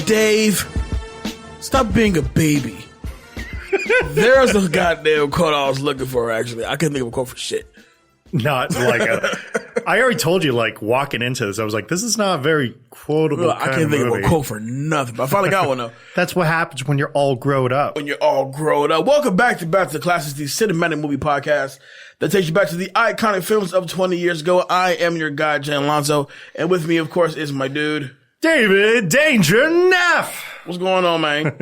Dave, stop being a baby. There's a goddamn quote I was looking for, actually. I couldn't think of a quote for shit. Not like I already told you, like, walking into this, I was like, this is not a very quotable Look, I can't think of a quote for nothing, but I finally got one, though. That's what happens when you're all grown up. When you're all grown up. Welcome back to the Classics, the cinematic movie podcast that takes you back to the iconic films of 20 years ago. I am your guy, Jay Alonso, and with me, of course, is my dude, David Danger Neff. What's going on, man?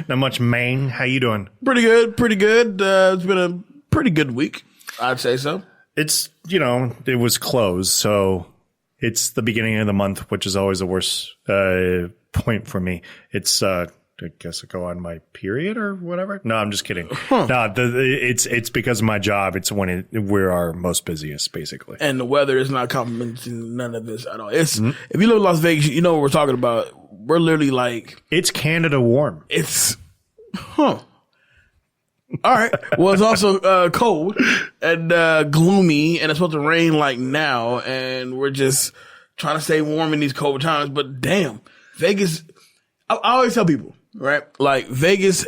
Not much, man. How you doing? Pretty good, pretty good. It's been a pretty good week, I'd say so. It's, it was closed, so it's the beginning of the month, which is always the worst point for me. It's, I guess I go on my period or whatever. No, I'm just kidding. No, it's because of my job. It's when we're our most busiest, basically. And the weather is not complimenting none of this at all. It's If you live in Las Vegas, you know what we're talking about. We're literally like... It's Canada warm. It's... All right. Well, it's also cold and gloomy, and it's supposed to rain like now, and we're just trying to stay warm in these cold times. But damn, Vegas, I always tell people, right? Like, Vegas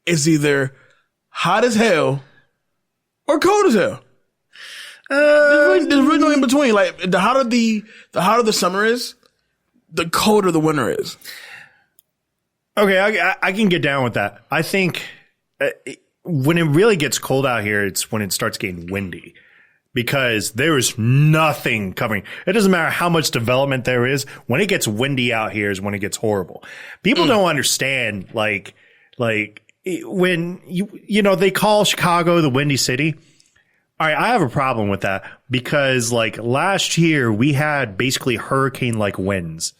is either hot as hell or cold as hell. There's really no in between. Like, the hotter the summer is, the colder the winter is. Okay, I can get down with that. I think... when it really gets cold out here, it's when it starts getting windy because there is nothing covering. It doesn't matter how much development there is. When it gets windy out here is when it gets horrible. People don't understand, like when they call Chicago the Windy City. All right, I have a problem with that because like last year we had basically hurricane-like winds.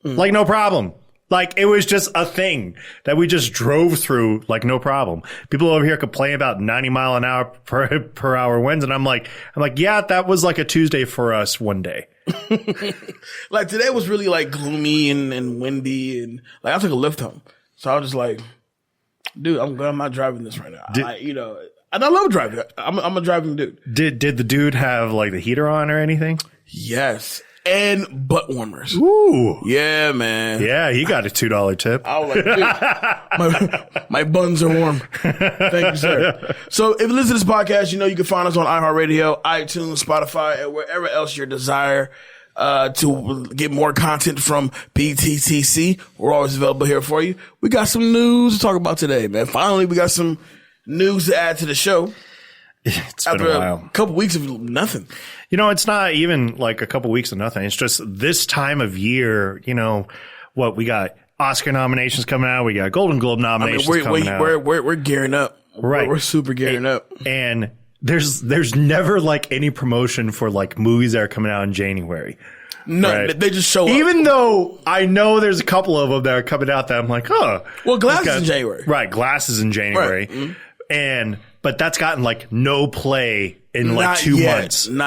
Like no problem. Like, it was just a thing that we just drove through, like, no problem. People over here complain about 90 mile an hour per hour winds. And I'm like, yeah, that was like a Tuesday for us one day. Like, today was really, like, gloomy and windy. And, like, I took a lift home. So I was just like, dude, I'm glad I'm not driving this right now. And I love driving. I'm a driving dude. Did the dude have, like, the heater on or anything? Yes. And butt warmers. Ooh. Yeah, man. Yeah, he got a $2 tip. I was like, dude, my buns are warm. Thank you, sir. So if you listen to this podcast, you can find us on iHeartRadio, iTunes, Spotify, and wherever else you desire to get more content from PTTC. We're always available here for you. We got some news to talk about today, man. Finally, we got some news to add to the show. It's been a while. A couple weeks of nothing. It's not even like a couple weeks of nothing. It's just this time of year, we got Oscar nominations coming out. We got Golden Globe nominations coming out. We're gearing up. Right. We're super gearing up. And there's never like any promotion for like movies that are coming out in January. No, right? They just show up. Even though I know there's a couple of them that are coming out that I'm like, Well, Glass is in January. Right. Glass is in January. Right. Mm-hmm. But that's gotten like no play in like 2 months. In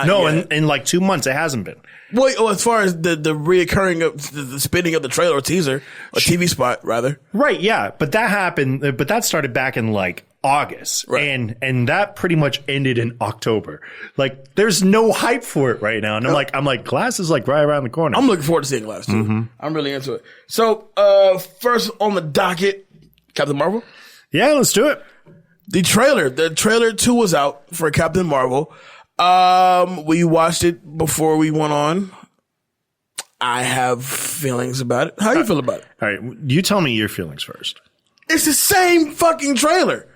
like 2 months, it hasn't been. Well, as far as the reoccurring of the spinning of the trailer or teaser, or TV spot rather. Right, yeah. But that happened, but that started back in like August. Right. And that pretty much ended in October. Like there's no hype for it right now. And I'm like, Glass is like right around the corner. I'm looking forward to seeing Glass too. Mm-hmm. I'm really into it. So, first on the docket, Captain Marvel. Yeah, let's do it. The trailer 2 was out for Captain Marvel. We watched it before we went on. I have feelings about it. How you feel about it? All right, you tell me your feelings first. It's the same fucking trailer.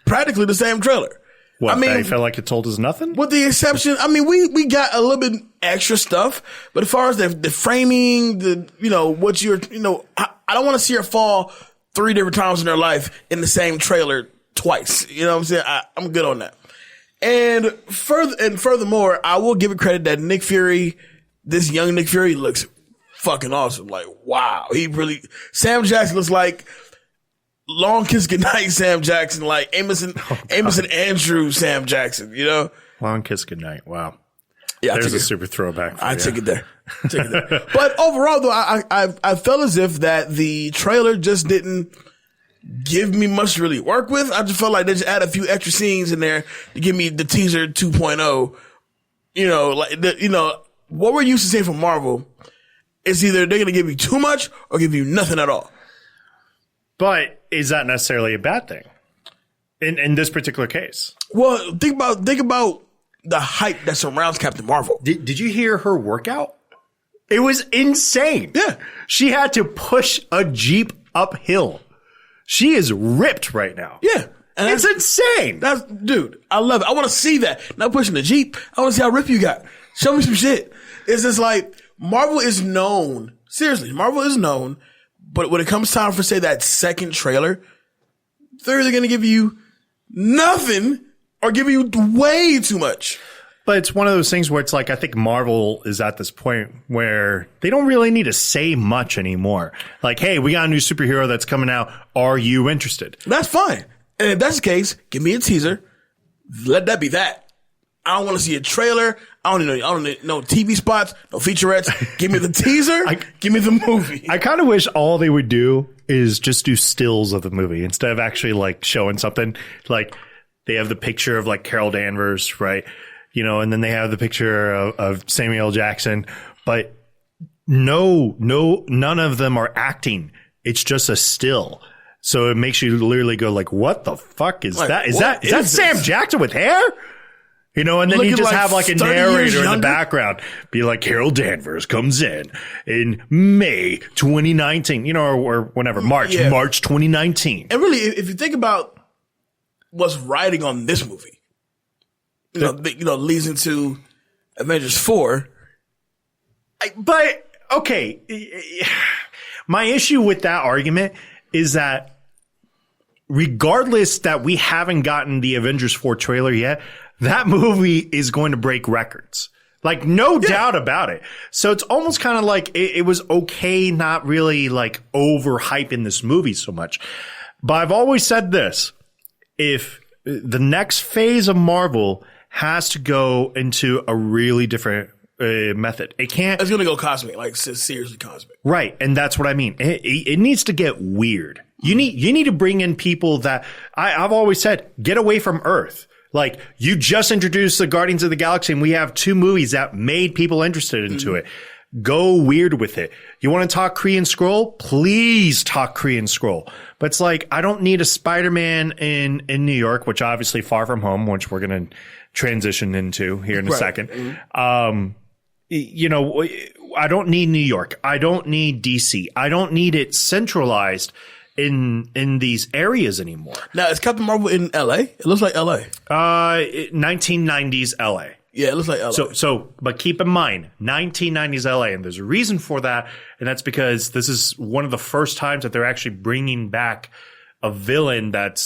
Practically the same trailer. What, I felt like it told us nothing? With the exception, we got a little bit extra stuff, but as far as the framing, what you're, I don't want to see her fall 3 different times in her life in the same trailer twice. You know what I'm saying? I'm good on that. And furthermore, I will give it credit that Nick Fury, this young Nick Fury, looks fucking awesome. Like, wow. Sam Jackson looks like Long Kiss Goodnight Sam Jackson, like Amos and Andrew Sam Jackson, Long Kiss Goodnight. Wow. Yeah, there's a super throwback. I take it there. But overall, though, I felt as if that the trailer just didn't give me much to really work with. I just felt like they just add a few extra scenes in there to give me the teaser 2.0. What we're used to seeing from Marvel It's either they're going to give you too much or give you nothing at all. But is that necessarily a bad thing in this particular case? Well, think about the hype that surrounds Captain Marvel. Did you hear her workout? It was insane. Yeah. She had to push a Jeep uphill. She is ripped right now. Yeah. And it's insane. Dude, I love it. I want to see that. Not pushing the Jeep. I want to see how ripped you got. Show me some shit. It's just like, Marvel is known. Seriously, Marvel is known. But when it comes time for, say, that second trailer, they're either going to give you nothing or give you way too much. But it's one of those things where it's like, I think Marvel is at this point where they don't really need to say much anymore. Like, hey, we got a new superhero that's coming out. Are you interested? That's fine. And if that's the case, give me a teaser. Let that be that. I don't want to see a trailer. I don't need no TV spots, no featurettes. Give me the teaser. Give me the movie. I kind of wish all they would do is just do stills of the movie instead of actually like showing something. Like they have the picture of like Carol Danvers, right? You know, and then they have the picture of Samuel L. Jackson, but none of them are acting. It's just a still. So it makes you literally go like, what the fuck is that? Is that Sam Jackson with hair? You know, and then you just have like a narrator in the background be like, Carol Danvers comes in May 2019, you know, or whenever, March 2019. And really, if you think about what's riding on this movie, you know, leads into Avengers 4. But, okay, my issue with that argument is that regardless that we haven't gotten the Avengers 4 trailer yet, that movie is going to break records. Like, no doubt about it. So it's almost kind of like it was okay not really like overhyping this movie so much. But I've always said this. If the next phase of Marvel has to go into a really different method. It can't. It's going to go cosmic, like seriously cosmic. Right. And that's what I mean. It needs to get weird. You need to bring in people that I've always said, get away from Earth. Like, you just introduced the Guardians of the Galaxy and we have 2 movies that made people interested into it. Go weird with it. You want to talk Kree and Skrull? Please talk Kree and Skrull. But it's like, I don't need a Spider-Man in New York, which obviously Far From Home, which we're going to transition into here in a second. You know, I don't need New York. I don't need DC. I don't need it centralized in these areas anymore. Now, is Captain Marvel in LA? It looks like LA. 1990s LA. Yeah, it looks like LA. But keep in mind, 1990s LA, and there's a reason for that, and that's because this is one of the first times that they're actually bringing back a villain that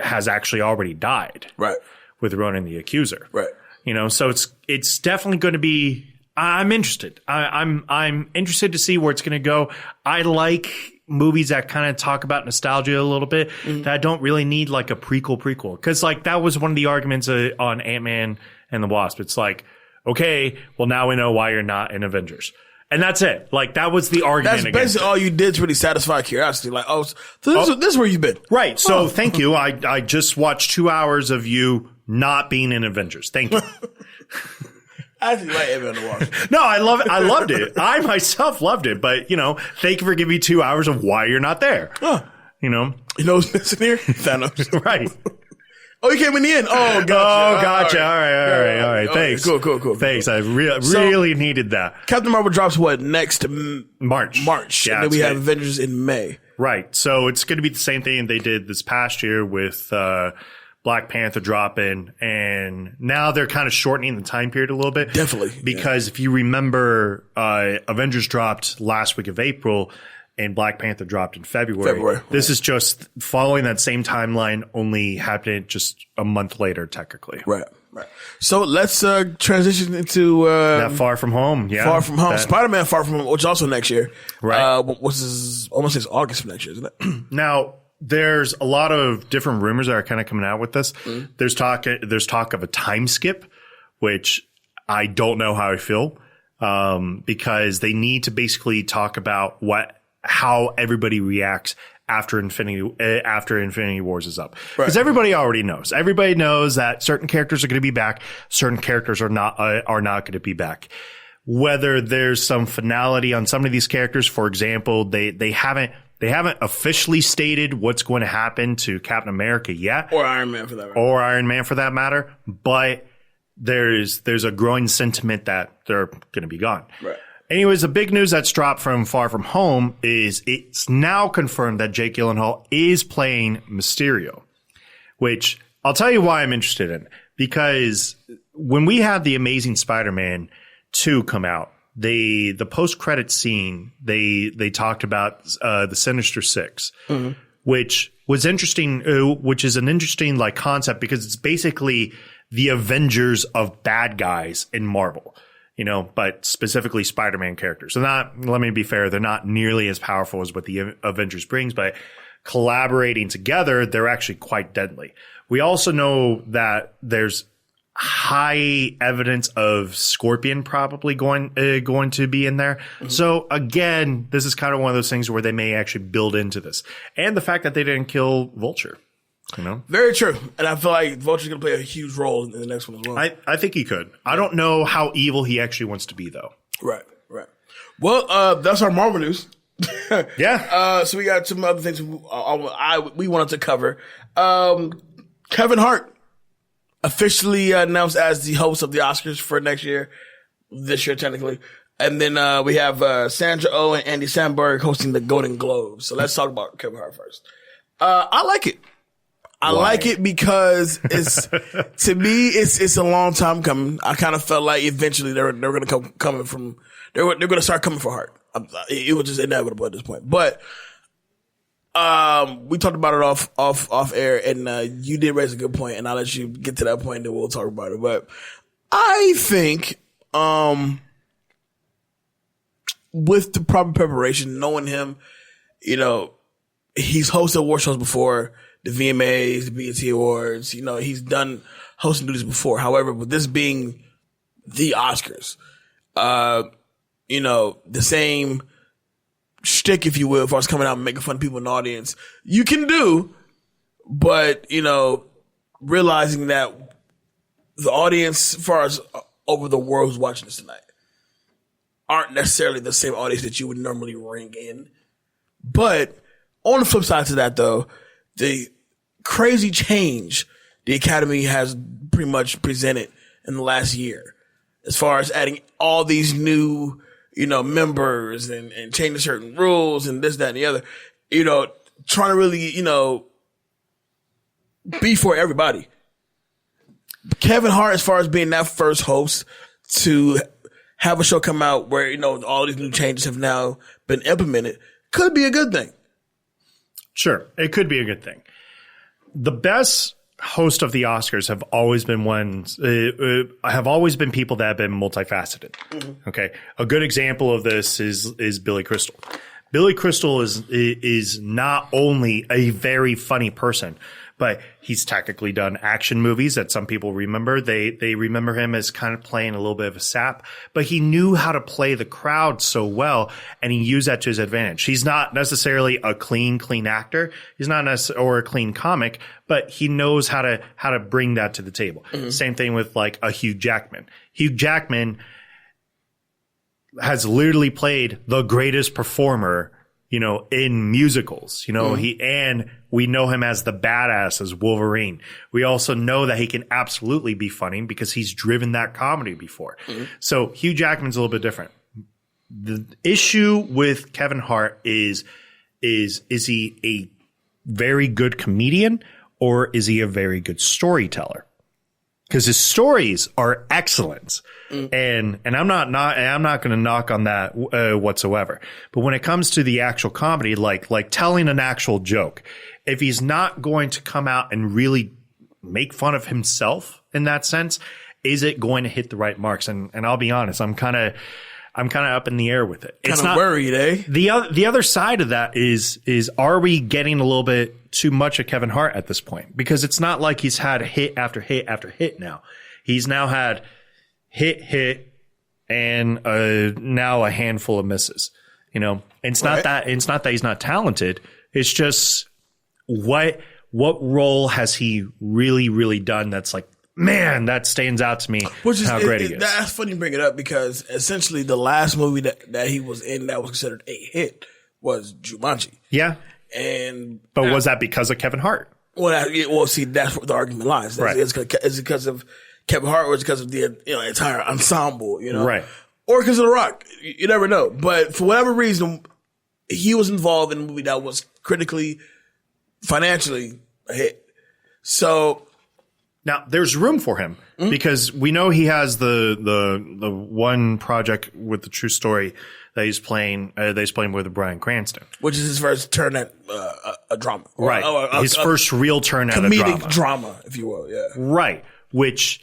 has actually already died. Right. With Ronan the Accuser. Right. You know, so it's definitely going to be. I'm interested. I'm interested to see where it's going to go. I like movies that kind of talk about nostalgia a little bit that don't really need like a prequel. Because like that was one of the arguments on Ant-Man and the Wasp. It's like, okay, well now we know why you're not in Avengers. And that's it. Like that was the argument. That's basically all you did to really satisfy curiosity. Like, so this is where you've been. Right. So thank you. I just watched 2 hours of you not being in Avengers. Thank you. I actually like Ant-Man and the Wasp. No, I loved it. I myself loved it. But, you know, thank you for giving me 2 hours of why you're not there. Huh. You know? You know who's missing here? Thanos. Right. Oh, you came in the end. Oh, gotcha. Oh, gotcha. All right. Thanks. Cool. Thanks. I really needed that. Captain Marvel drops what next? March. Yeah, and then we have Avengers in May. Right. So it's going to be the same thing they did this past year with Black Panther dropping, and now they're kind of shortening the time period a little bit. Definitely. Because if you remember, Avengers dropped last week of April and Black Panther dropped in February. This is just following that same timeline, only happening just a month later, technically. Right. So let's transition into that Far From Home. Yeah. Far From Home. Spider-Man Far From Home, which is also next year. Right. Almost it's August of next year, isn't it? Now, there's a lot of different rumors that are kind of coming out with this. There's talk of a time skip, which I don't know how I feel, because they need to basically talk about how everybody reacts after Infinity Wars is up. Because everybody already knows. Everybody knows that certain characters are going to be back, certain characters are not going to be back. whether there's some finality on some of these characters. For example, they haven't officially stated what's going to happen to Captain America yet, or Iron Man for that matter. But there's a growing sentiment that they're going to be gone. Right. Anyways, the big news that's dropped from Far From Home is it's now confirmed that Jake Gyllenhaal is playing Mysterio, which I'll tell you why I'm interested in. Because when we had the Amazing Spider-Man 2 come out, the post-credit scene, they talked about the Sinister Six, which was interesting, which is an interesting like concept because it's basically the Avengers of bad guys in Marvel. But specifically Spider-Man characters. So let me be fair, they're not nearly as powerful as what the Avengers brings, but collaborating together, they're actually quite deadly. We also know that there's high evidence of Scorpion probably going to be in there. So again, this is kind of one of those things where they may actually build into this. And the fact that they didn't kill Vulture. Very true. And I feel like Vulture's going to play a huge role in the next one as well. I think he could. I don't know how evil he actually wants to be, though. Right. Well, that's our Marvel news. Yeah. So we got some other things we wanted to cover. Kevin Hart officially announced as the host of the Oscars for this year technically. And then we have Sandra Oh and Andy Samberg hosting the Golden Globes. So let's talk about Kevin Hart first. I like it. I like it because it's to me it's a long time coming. I kind of felt like eventually they're going to they're going to start coming for Hart. It was just inevitable at this point. But we talked about it off air, and you did raise a good point, and I'll let you get to that point, and then we'll talk about it. But I think with the proper preparation, knowing him, he's hosted award shows before. The VMAs, the BET Awards, he's done hosting duties before. However, with this being the Oscars, the same shtick, if you will, as far as coming out and making fun of people in the audience, you can do, but, realizing that the audience, as far as over the world who's watching this tonight, aren't necessarily the same audience that you would normally ring in. But on the flip side to that, though, the crazy change the Academy has pretty much presented in the last year, as far as adding all these new, members and changing certain rules and this, that, and the other, trying to really, be for everybody. Kevin Hart, as far as being that first host to have a show come out where, all these new changes have now been implemented, could be a good thing. Sure, it could be a good thing. The best host of the Oscars have always been people that have been multifaceted. Mm-hmm. Okay, a good example of this is Billy Crystal. Billy Crystal is not only a very funny person, but he's technically done action movies that some people remember. They remember him as kind of playing a little bit of a sap, but he knew how to play the crowd so well, and he used that to his advantage. He's not necessarily a clean actor. He's not or a clean comic, but he knows how to bring that to the table. Mm-hmm. Same thing with like a Hugh Jackman. Hugh Jackman has literally played the greatest performer, in musicals, and we know him as the badass as Wolverine. We also know that he can absolutely be funny because he's driven that comedy before. Mm-hmm. So Hugh Jackman's a little bit different. The issue with Kevin Hart is he a very good comedian or is he a very good storyteller? Because his stories are excellent. And I'm not going to knock on that whatsoever. But when it comes to the actual comedy, like telling an actual joke, if he's not going to come out and really make fun of himself in that sense, is it going to hit the right marks? And I'll be honest, I'm kind of up in the air with it. It's not worried, eh? The other side of that is are we getting a little bit too much of Kevin Hart at this point? Because it's not like he's had hit after hit after hit now. He's now had hit, and now a handful of misses. It's not that he's not talented. It's just what role has he really, really done that's like man, that stands out to me. Which is how great he is. That's funny you bring it up because essentially the last movie that he was in that was considered a hit was Jumanji. Yeah. But was that because of Kevin Hart? Well, see, that's where the argument lies. Right. Is it because of Kevin Hart or is it because of the entire ensemble, Right. Or because of The Rock. You never know. But for whatever reason, he was involved in a movie that was critically, financially a hit. So now there's room for him because we know he has the one project with the true story that he's playing with Bryan Cranston, which is his first turn at a drama, right? His first real turn at a comedic drama, if you will, yeah, right. Which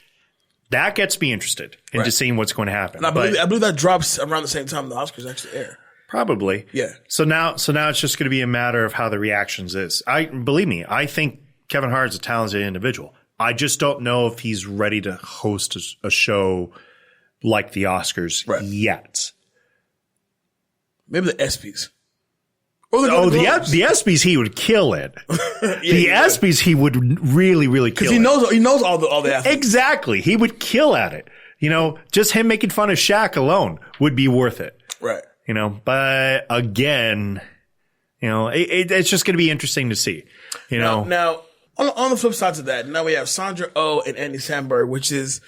that gets me interested into seeing what's going to happen. And I believe that drops around the same time the Oscars actually air. Probably, yeah. So now it's just going to be a matter of how the reactions is. Believe me, I think Kevin Hart is a talented individual. I just don't know if he's ready to host a show like the Oscars yet. Maybe the ESPYs. The ESPYs, he would kill it. The ESPYs, he would really, really kill it. Because he knows all the athletes. Exactly. He would kill at it. Just him making fun of Shaq alone would be worth it. Right. But again, it's just going to be interesting to see. Now on the flip side to that, now we have Sandra Oh and Andy Samberg, which is,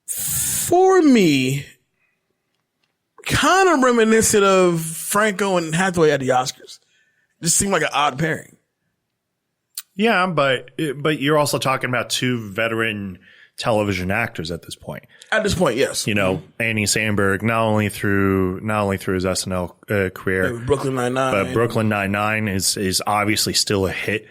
for me, kind of reminiscent of Franco and Hathaway at the Oscars. Just seemed like an odd pairing. Yeah, but you're also talking about two veteran television actors at this point. At this point, yes. Andy Samberg, not only through his SNL career, Brooklyn Nine-Nine, but Brooklyn Nine-Nine is obviously still a hit.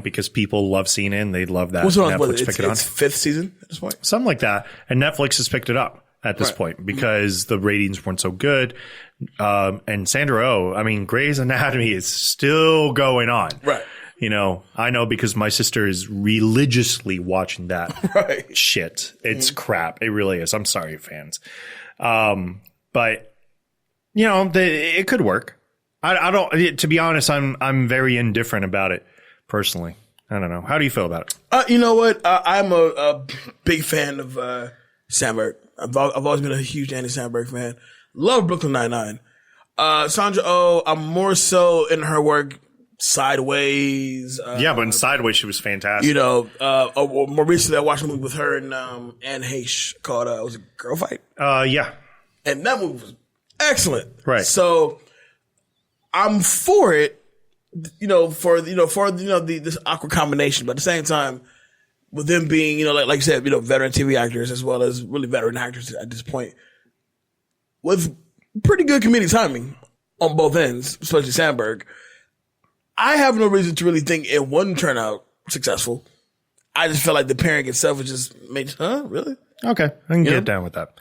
Because people love seeing it and they love that. Netflix pick it on. It's fifth season at this point? Something like that. And Netflix has picked it up at this point because the ratings weren't so good. And Sandra Oh, Grey's Anatomy is still going on. Right. I know because my sister is religiously watching that shit. It's crap. It really is. I'm sorry, fans. But, it could work. I don't, to be honest, I'm very indifferent about it. Personally, I don't know. How do you feel about it? You know what? I'm a big fan of Samberg. I've always been a huge Andy Samberg fan. Love Brooklyn Nine-Nine. Sandra Oh, I'm more so in her work Sideways. But in Sideways she was fantastic. More recently I watched a movie with her and Anne Heche called was it Girl Fight? Yeah. And that movie was excellent. Right. So I'm for it. This awkward combination, but at the same time, with them being, like you said, veteran TV actors as well as really veteran actors at this point, with pretty good comedic timing on both ends, especially Samberg, I have no reason to really think it wouldn't turn out successful. I just feel like the pairing itself is just made, really? Okay, I can get down with that.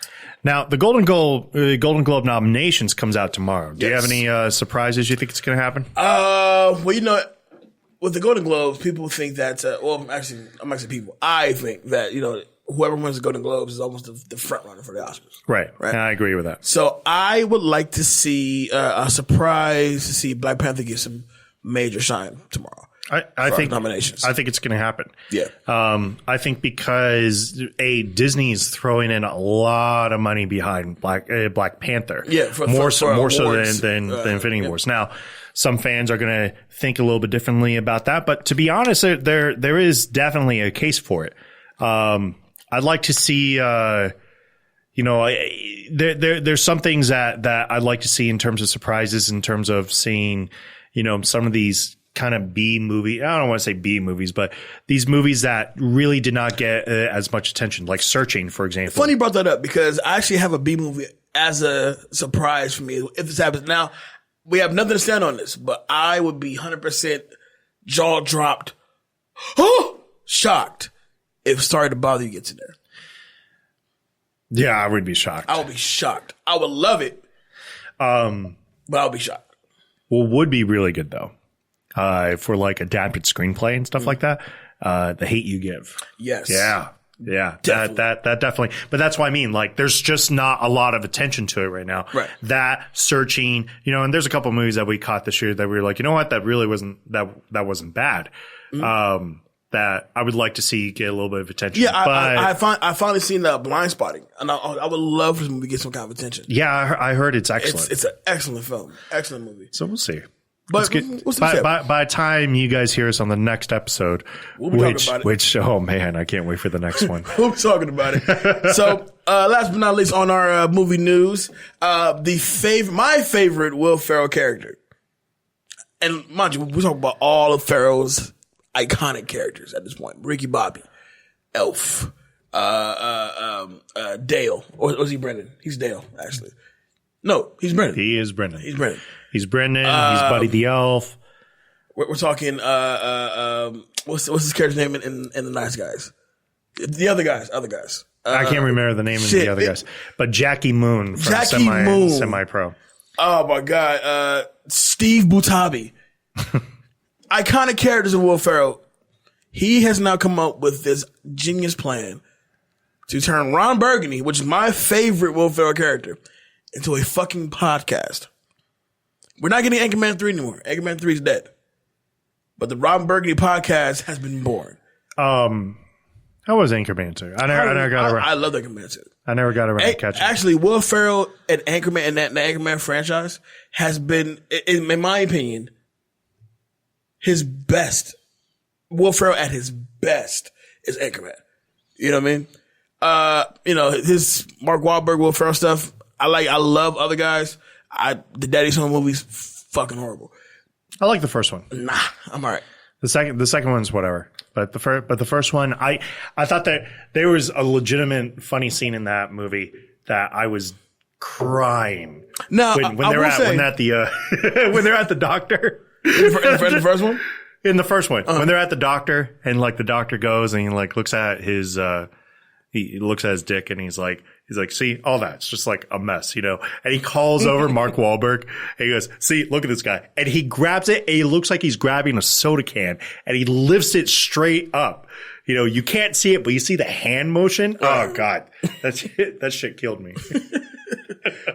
Now, the Golden Globe nominations comes out tomorrow. Do you have any surprises you think it's going to happen? With the Golden Globes, people think that, actually, I'm not saying people. I think that, whoever wins the Golden Globes is almost the front runner for the Oscars. Right. And I agree with that. So I would like to see a surprise to see Black Panther get some major shine tomorrow. I think nominations. I think it's going to happen. Yeah. I think because Disney is throwing in a lot of money behind Black Panther. Yeah. More so awards, than Infinity Wars. Now, some fans are going to think a little bit differently about that, but to be honest, there is definitely a case for it. I'd like to see. There's some things that I'd like to see in terms of surprises, in terms of seeing, some of these kind of B movie. I don't want to say B movies, but these movies that really did not get as much attention, like Searching, for example. Funny you brought that up because I actually have a B movie as a surprise for me if this happens. Now, we have nothing to stand on this, but I would be 100% jaw dropped, shocked if Sorry to Bother You gets in there. Yeah, I would be shocked. I would be shocked. I would love it, but I would be shocked. What would be really good though, for like adapted screenplay and stuff like that, The Hate U Give. Yes. Yeah. Definitely. That definitely. But that's what I mean. Like, there's just not a lot of attention to it right now. Right. That Searching, and there's a couple of movies that we caught this year that we were like, you know what, that really wasn't that wasn't bad. Mm-hmm. that I would like to see get a little bit of attention. Yeah, but I finally seen Blind Spotting, and I would love for this movie to get some kind of attention. yeah, I heard it's excellent. It's an excellent film, excellent movie. So we'll see. But By the time you guys hear us on the next episode, we'll be talking about it. oh man, I can't wait for the next one. We'll be talking about it. So, last but not least, on our movie news, my favorite Will Ferrell character, and mind you, we talk about all of Ferrell's iconic characters at this point: Ricky Bobby, Elf, Dale, or is he Brendan? He's Dale, actually. No, he's Brendan. He is Brendan. He's Brendan. He's Brendan. He's Buddy the Elf. We're talking. What's his character's name in The Nice Guys? The other guys. I can't remember the name of the other guys, but Jackie Moon from Semi Pro. Oh my God, Steve Butabi. Iconic characters of Will Ferrell. He has now come up with this genius plan to turn Ron Burgundy, which is my favorite Will Ferrell character, into a fucking podcast. We're not getting Anchorman 3 anymore. Anchorman 3 is dead. But the Ron Burgundy podcast has been born. How was Anchorman 2? I never got around. I love Anchorman 2. I never got around to catching. Actually, Will Ferrell and Anchorman and the Anchorman franchise has been, in my opinion, his best. Will Ferrell at his best is Anchorman. You know what I mean? His Mark Wahlberg, Will Ferrell stuff. I love other guys. The Daddy's Home movie's fucking horrible. I like the first one. Nah, I'm all right. The second one's whatever. But the first one, I thought that there was a legitimate funny scene in that movie that I was crying. No, when they're at the doctor. In the first one? In the first one. When they're at the doctor and like the doctor goes and he like looks at his he looks at his dick and he's like, see, all that's just like a mess, And he calls over Mark Wahlberg and he goes, see, look at this guy. And he grabs it and he looks like he's grabbing a soda can and he lifts it straight up. You can't see it, but you see the hand motion. Oh God, that shit killed me.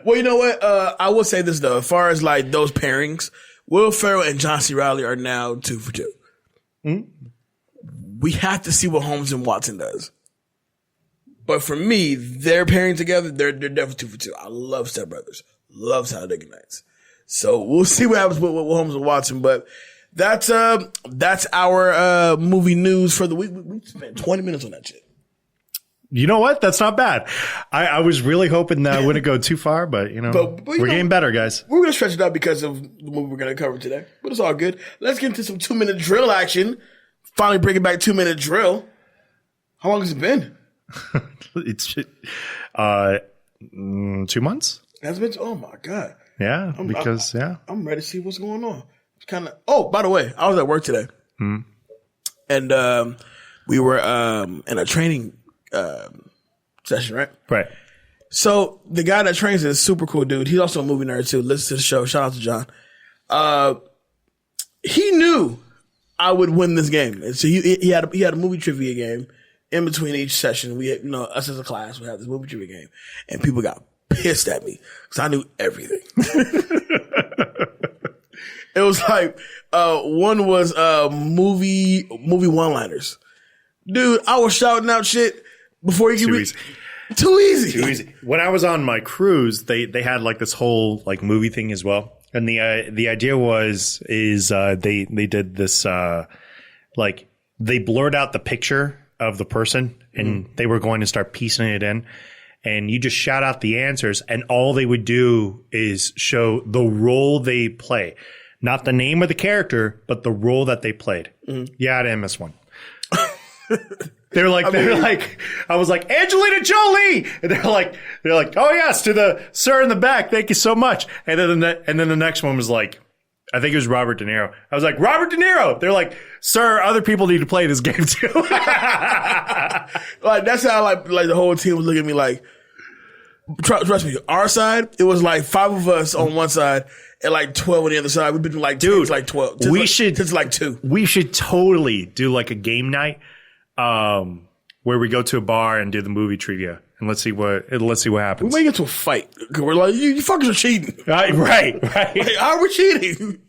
Well, you know what? I will say this though, as far as like those pairings, Will Ferrell and John C. Reilly are now 2 for 2. Mm-hmm. We have to see what Holmes and Watson does. But for me, they're pairing together. They're definitely 2 for 2. I love Step Brothers. Love Talladega Nights. So we'll see what happens with Holmes and Watson. But that's our movie news for the week. We spent 20 minutes on that shit. You know what? That's not bad. I was really hoping that I wouldn't go too far, but we're getting better, guys. We're gonna stretch it out because of the movie we're gonna cover today. But it's all good. Let's get into some 2-minute drill action. Finally bringing back 2-minute drill. How long has it been? It's 2 months. Has been. Oh my God. Yeah, I'm ready to see what's going on. It's kind of. Oh, by the way, I was at work today, and we were in a training session, right? Right. So the guy that trains is a super cool dude. He's also a movie nerd too. Listen to the show. Shout out to John. He knew I would win this game, and so he had a movie trivia game. In between each session, we had, us as a class, we had this movie trivia game, and people got pissed at me because I knew everything. It was like, one was, movie one-liners. Dude, I was shouting out shit before you could read. Too easy. When I was on my cruise, they had like this whole like movie thing as well. And the idea they did this, like they blurred out the picture of the person and they were going to start piecing it in, and you just shout out the answers and all they would do is show the role they play, not the name of the character, but the role that they played. Yeah, I didn't miss one. I was like, Angelina Jolie, and they're like, oh yes, to the sir in the back, thank you so much. And then the next one was like, I think it was Robert De Niro. I was like, Robert De Niro. They're like, sir, other people need to play this game too. Like that's how like the whole team was looking at me like, trust me, our side, it was like 5 of us on one side and like 12 on the other side. We've been like, dude, like 12. It's like 2. We should totally do like a game night, where we go to a bar and do the movie trivia. And let's see what happens. We may get to a fight. We're like, you fuckers are cheating. Right. Like, how are we cheating?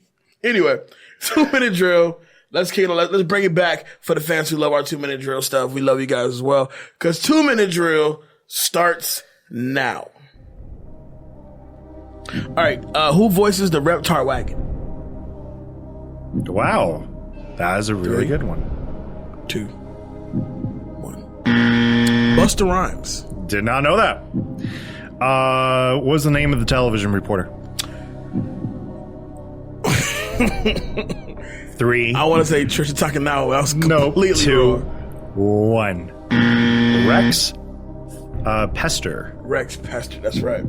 Anyway, 2-minute drill. let's kick it. Let's bring it back for the fans who love our 2-minute drill stuff. We love you guys as well, because 2-minute drill starts now. All right, who voices the Reptar Wagon? Wow, that is a really good one. 2, 1. Busta Rhymes. Did not know that. What was the name of the television reporter? 3. I want to say Trisha Talking Now. I was completely 2, wrong. 1. Rex Pester. Rex Pester. That's right.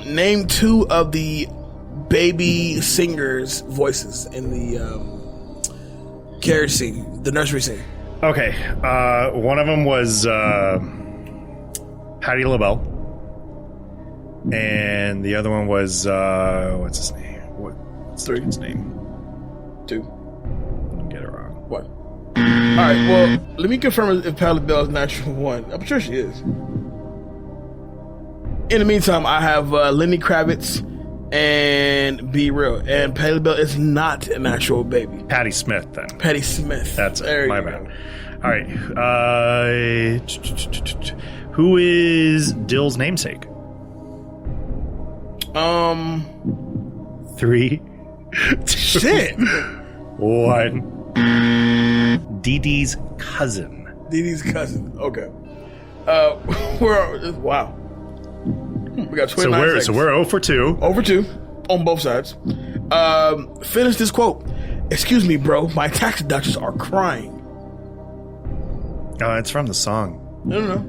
Name 2 of the baby singers' voices in the carriage scene, the nursery scene. Okay. One of them was Patti LaBelle. And the other one was, what's his name? What's 3. His name? 2. Get it wrong. 1. All right. Well, let me confirm if Patti LaBelle is natural 1. I'm sure she is. In the meantime, I have Lenny Kravitz and Be Real. And Patti LaBelle is not an actual baby. Patti Smith, then. Patti Smith. That's it. There My you bad. go. All right. Who is Dill's namesake? 3, 2, Shit. 1. Dee Dee's cousin. Dee Dee's cousin. Okay. Wow. We got 29 seconds. So we're 0 for 2. Over 2 on both sides. Finish this quote. Excuse me, bro. My tax deductions are crying. Oh, it's from the song. No.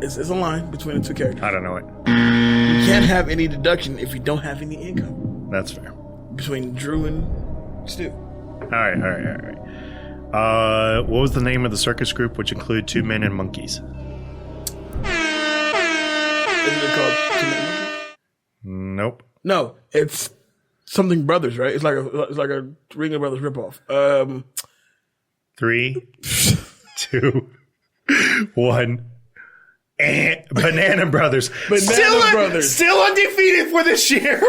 It's a line between the 2 characters. I don't know it. You can't have any deduction if you don't have any income. That's fair. Between Drew and Stu. All right. What was the name of the circus group, which included 2 men and monkeys? Isn't it called Two Men Monkey? Nope. No, it's something Brothers, right? It's like a Ringling Brothers ripoff. 3, 2, 1. Banana Brothers. Brothers. Still undefeated for this year.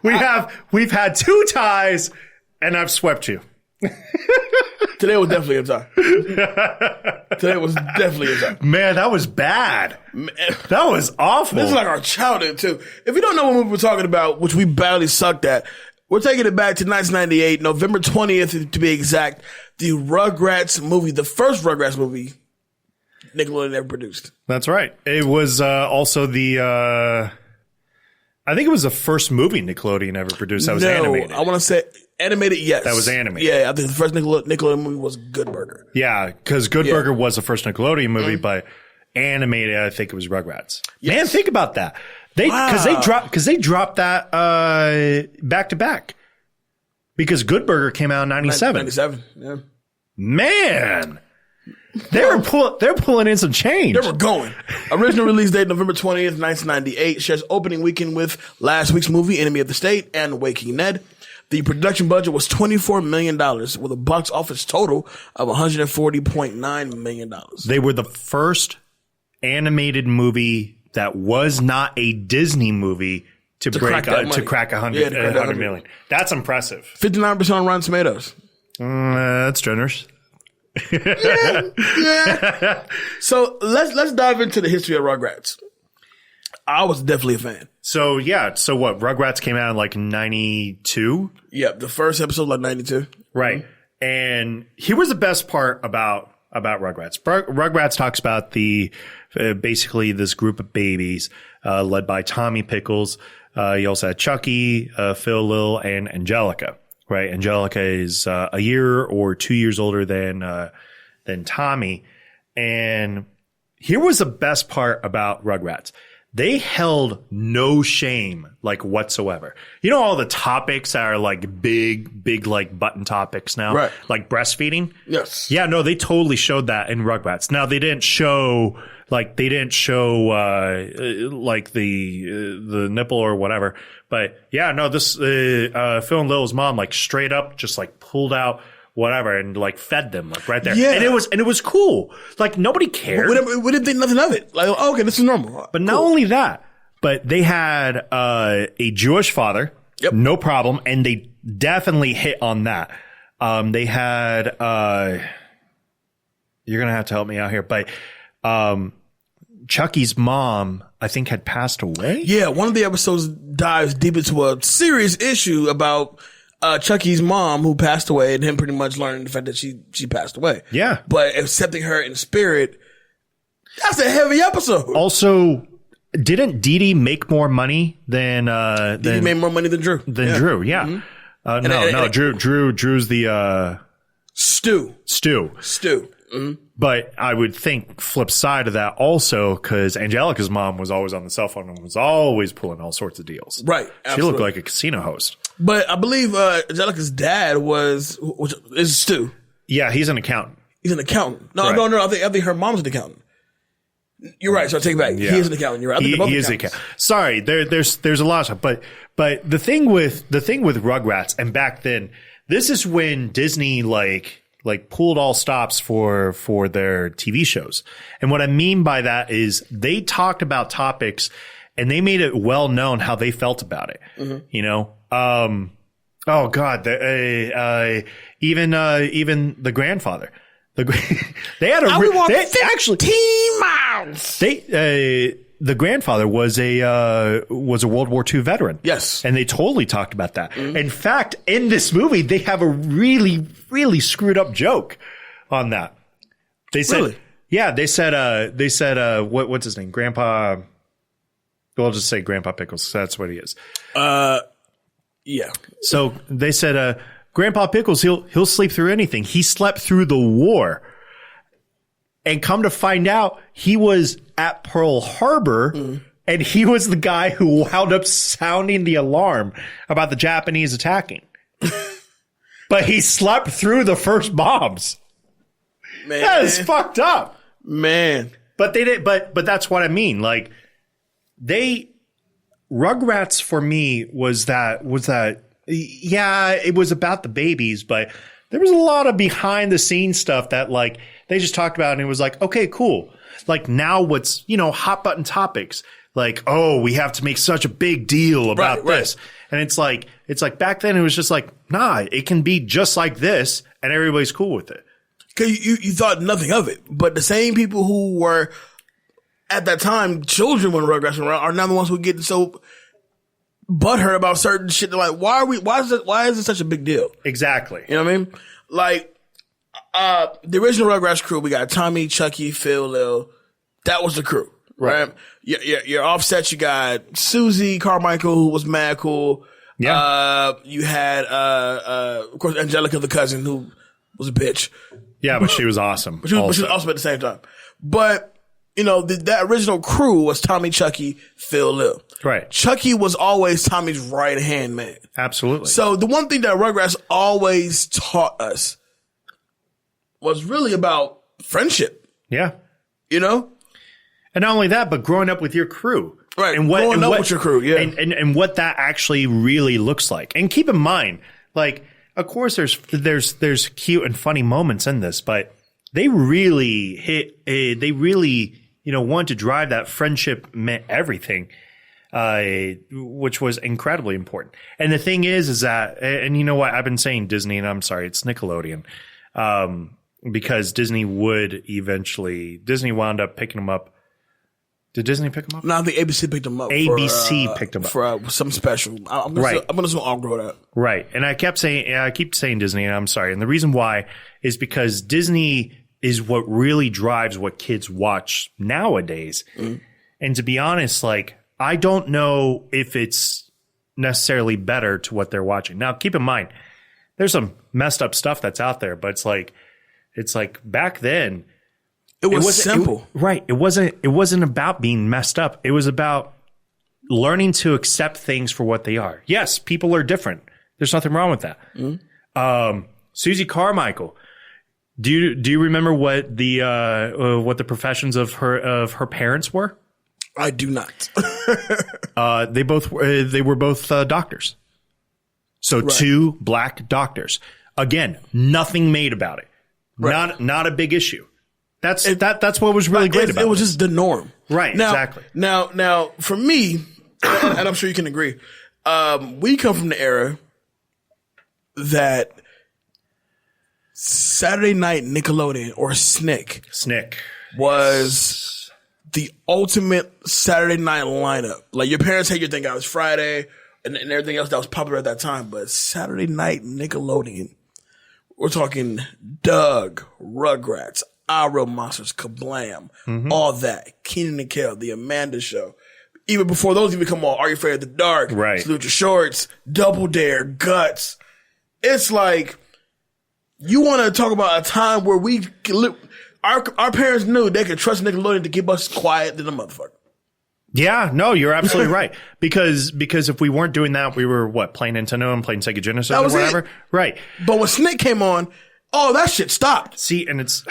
We've had 2 ties, and I've swept you. Today was definitely a tie. Today was definitely a tie. Man, that was bad. That was awful. This is like our childhood, too. If you don't know what movie we're talking about, which we badly sucked at, we're taking it back to 1998, November 20th to be exact. The Rugrats movie, the first Rugrats movie Nickelodeon ever produced. That's right. It was also the... I think it was the first movie Nickelodeon ever produced that was animated. I want to say animated, yes. That was animated. Yeah, I think the first Nickelodeon movie was Good Burger. Yeah, because Good Burger was the first Nickelodeon movie, but animated, I think it was Rugrats. Yes. Man, think about that. Because they dropped that back to back. Because Good Burger came out in 97. 97, yeah. Man, they're pulling in some change. They were going. Original release date November 20th, 1998. Shares opening weekend with last week's movie, Enemy of the State, and Waking Ned. The production budget was $24 million with a box office total of $140.9 million. They were the first animated movie that was not a Disney movie to crack 100 million. That's impressive. 59% on Rotten Tomatoes. That's generous. Yeah. So let's dive into the history of Rugrats. I was definitely a fan. So what? Rugrats came out in like 92? Yep, the first episode like 92. Right. Mm-hmm. And here was the best part about Rugrats. Rugrats talks about the basically this group of babies led by Tommy Pickles. You also had Chucky, Phil, Lil, and Angelica. Right, Angelica is a year or 2 years older than Tommy. And here was the best part about Rugrats. They held no shame, like, whatsoever. You know all the topics that are like big like button topics now? Right. Like breastfeeding? Yes. Yeah, no, they totally showed that in Rugrats. Now they didn't show like the nipple or whatever. But yeah, no, this Phil and Lil's mom like straight up just like pulled out whatever and like fed them like right there. Yeah. And it was cool. Like nobody cared. We didn't think nothing of it. Like, okay, this is normal. But not only that, but they had a Jewish father Yep. No problem. And they definitely hit on that. They had, you're going to have to help me out here, but Chucky's mom, I think, had passed away. Yeah, one of the episodes dives deep into a serious issue about Chucky's mom who passed away and him pretty much learning the fact that she passed away. Yeah. But accepting her in spirit, that's a heavy episode. Also, didn't Dee Dee make more money than Dee Dee made more money than Drew. Drew, yeah. Mm-hmm. Drew's the Stu. Mm-hmm. But I would think flip side of that also, because Angelica's mom was always on the cell phone and was always pulling all sorts of deals. Right. She looked like a casino host. But I believe Angelica's dad is Stu. Yeah, he's an accountant. He's an accountant. No. I think her mom's an accountant. You're right. So I take it back. Yeah. He is an accountant. You're right. I think he is an accountant. Sorry, there's a lot of stuff. But the thing with Rugrats, and back then, this is when Disney like pulled all stops for their TV shows. And what I mean by that is they talked about topics and they made it well known how they felt about it. Mm-hmm. You know, oh God, even the grandfather. They had the grandfather was a World War II veteran. Yes. And they totally talked about that. Mm-hmm. In fact, in this movie, they have a really, really screwed up joke on that. They said, really? Yeah, they said, what's his name? Grandpa, we'll just say Grandpa Pickles. That's what he is. Yeah. So they said, Grandpa Pickles, he'll sleep through anything. He slept through the war. And come to find out, he was at Pearl Harbor, and he was the guy who wound up sounding the alarm about the Japanese attacking. But he slept through the first bombs. Man. That is fucked up. Man. But they did. But that's what I mean. Like, Rugrats for me was that. Yeah, it was about the babies, but there was a lot of behind the scenes stuff that like they just talked about, and it was like, okay, cool. Like now what's, hot button topics, like, oh, we have to make such a big deal about this. Right. And it's like back then it was just like, nah, it can be just like this and everybody's cool with it. Cause you thought nothing of it, but the same people who were at that time children when Rugrats were around are now the ones who get so butthurt about certain shit. They're like, why is it such a big deal? Exactly. You know what I mean? Like, the original Rugrats crew, we got Tommy, Chucky, Phil, Lil. That was the crew, right? Your Offset, you got Susie Carmichael, who was mad cool. Yeah. You had, of course, Angelica, the cousin, who was a bitch. Yeah, but she was awesome. But she was awesome at the same time. But, that original crew was Tommy, Chucky, Phil, Lil. Right. Chucky was always Tommy's right-hand man. Absolutely. So the one thing that Rugrats always taught us was really about friendship. Yeah. And not only that, but growing up with your crew. Right. Growing up with your crew, yeah. And what that actually really looks like. And keep in mind, like, of course there's cute and funny moments in this, but they really wanted to drive that friendship meant everything. Which was incredibly important. And the thing is that, and you know what, I've been saying Disney, and I'm sorry, it's Nickelodeon. Because Disney wound up picking them up. Did Disney pick them up? No, I think ABC picked them up. ABC picked them up. For something special. I'm going to outgrow that. Right. And I keep saying Disney, and I'm sorry. And the reason why is because Disney is what really drives what kids watch nowadays. Mm. And to be honest, like, I don't know if it's necessarily better to what they're watching. Now, keep in mind, there's some messed up stuff that's out there, but it's like back then, it was simple. It wasn't about being messed up. It was about learning to accept things for what they are. Yes, people are different. There's nothing wrong with that. Mm-hmm. Susie Carmichael. Do you remember what the professions of her parents were? I do not. They were both doctors. So right. 2 black doctors. Again, nothing made about it. Right. Not a big issue. That's what was really great about it. It was just the norm. Right, exactly. Now, for me, and I'm sure you can agree, We come from the era that Saturday Night Nickelodeon or SNCC was the ultimate Saturday night lineup. Like your parents had your thing out was Friday and everything else that was popular at that time, but Saturday Night Nickelodeon, we're talking Doug, Rugrats, Our Real Monsters, Kablam, all that, Kenan and Kel, The Amanda Show. Even before those even come on, Are You Afraid of the Dark? Right. Salute Your Shorts, Double Dare, Guts. It's like, you want to talk about a time where our parents knew they could trust Nickelodeon to keep us quiet than a motherfucker. Yeah, no, you're absolutely right. Because if we weren't doing that, we were playing Nintendo and playing Sega Genesis or whatever. It. Right. But when SNCC came on, all that shit stopped. See, and it's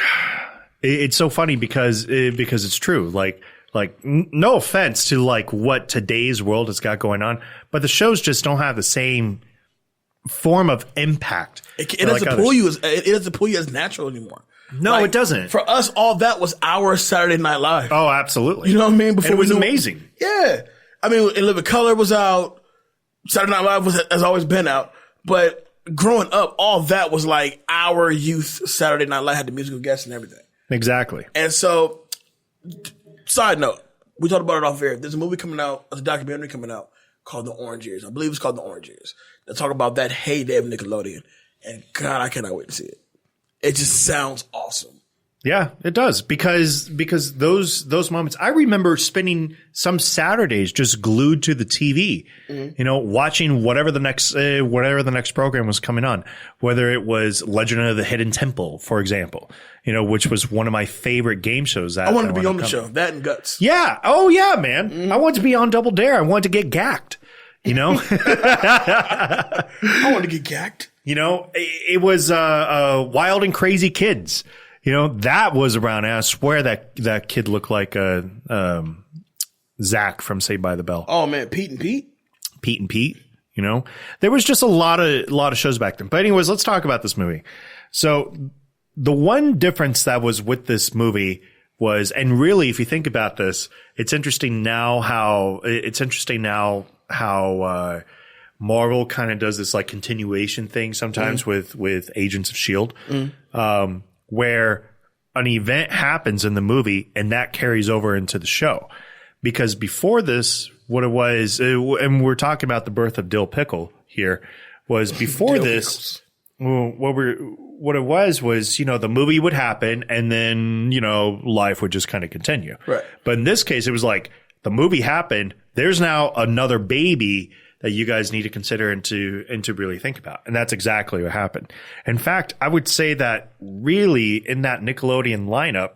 so funny because it's true. Like no offense to what today's world has got going on, but the shows just don't have the same form of impact. It doesn't pull you as natural anymore. No, it doesn't. For us, all that was our Saturday Night Live. Oh, absolutely. You know what I mean? It was amazing. Yeah. I mean, In Living Color was out. Saturday Night Live has always been out. But growing up, all that was like our youth Saturday Night Live, had the musical guests and everything. Exactly. And so, side note, we talked about it off air. There's a movie coming out, there's a documentary coming out called The Orange Years. I believe it's called The Orange Years. They talk about that heyday of Nickelodeon. And God, I cannot wait to see it. It just sounds awesome. Yeah, it does because those moments. I remember spending some Saturdays just glued to the TV, watching whatever the next program was coming on. Whether it was Legend of the Hidden Temple, for example, which was one of my favorite game shows. I wanted to be on the show. That and Guts. Yeah. Oh yeah, man. I wanted to be on Double Dare. I wanted to get gacked. I wanted to get gacked. It was Wild and Crazy Kids. That was around. And I swear that kid looked like Zach from Saved by the Bell. Oh man, Pete and Pete. There was just a lot of shows back then. But anyways, let's talk about this movie. So the one difference that was with this movie was, and really, if you think about this, it's interesting now how Marvel kind of does this continuation thing sometimes with Agents of S.H.I.E.L.D., where an event happens in the movie and that carries over into the show. Because before this, what it was, and we're talking about the birth of Dill Pickle here, was before this, what it was, the movie would happen and then, life would just kind of continue. Right. But in this case, it was like the movie happened. There's now another baby that you guys need to consider and to really think about. And that's exactly what happened. In fact, I would say that really in that Nickelodeon lineup,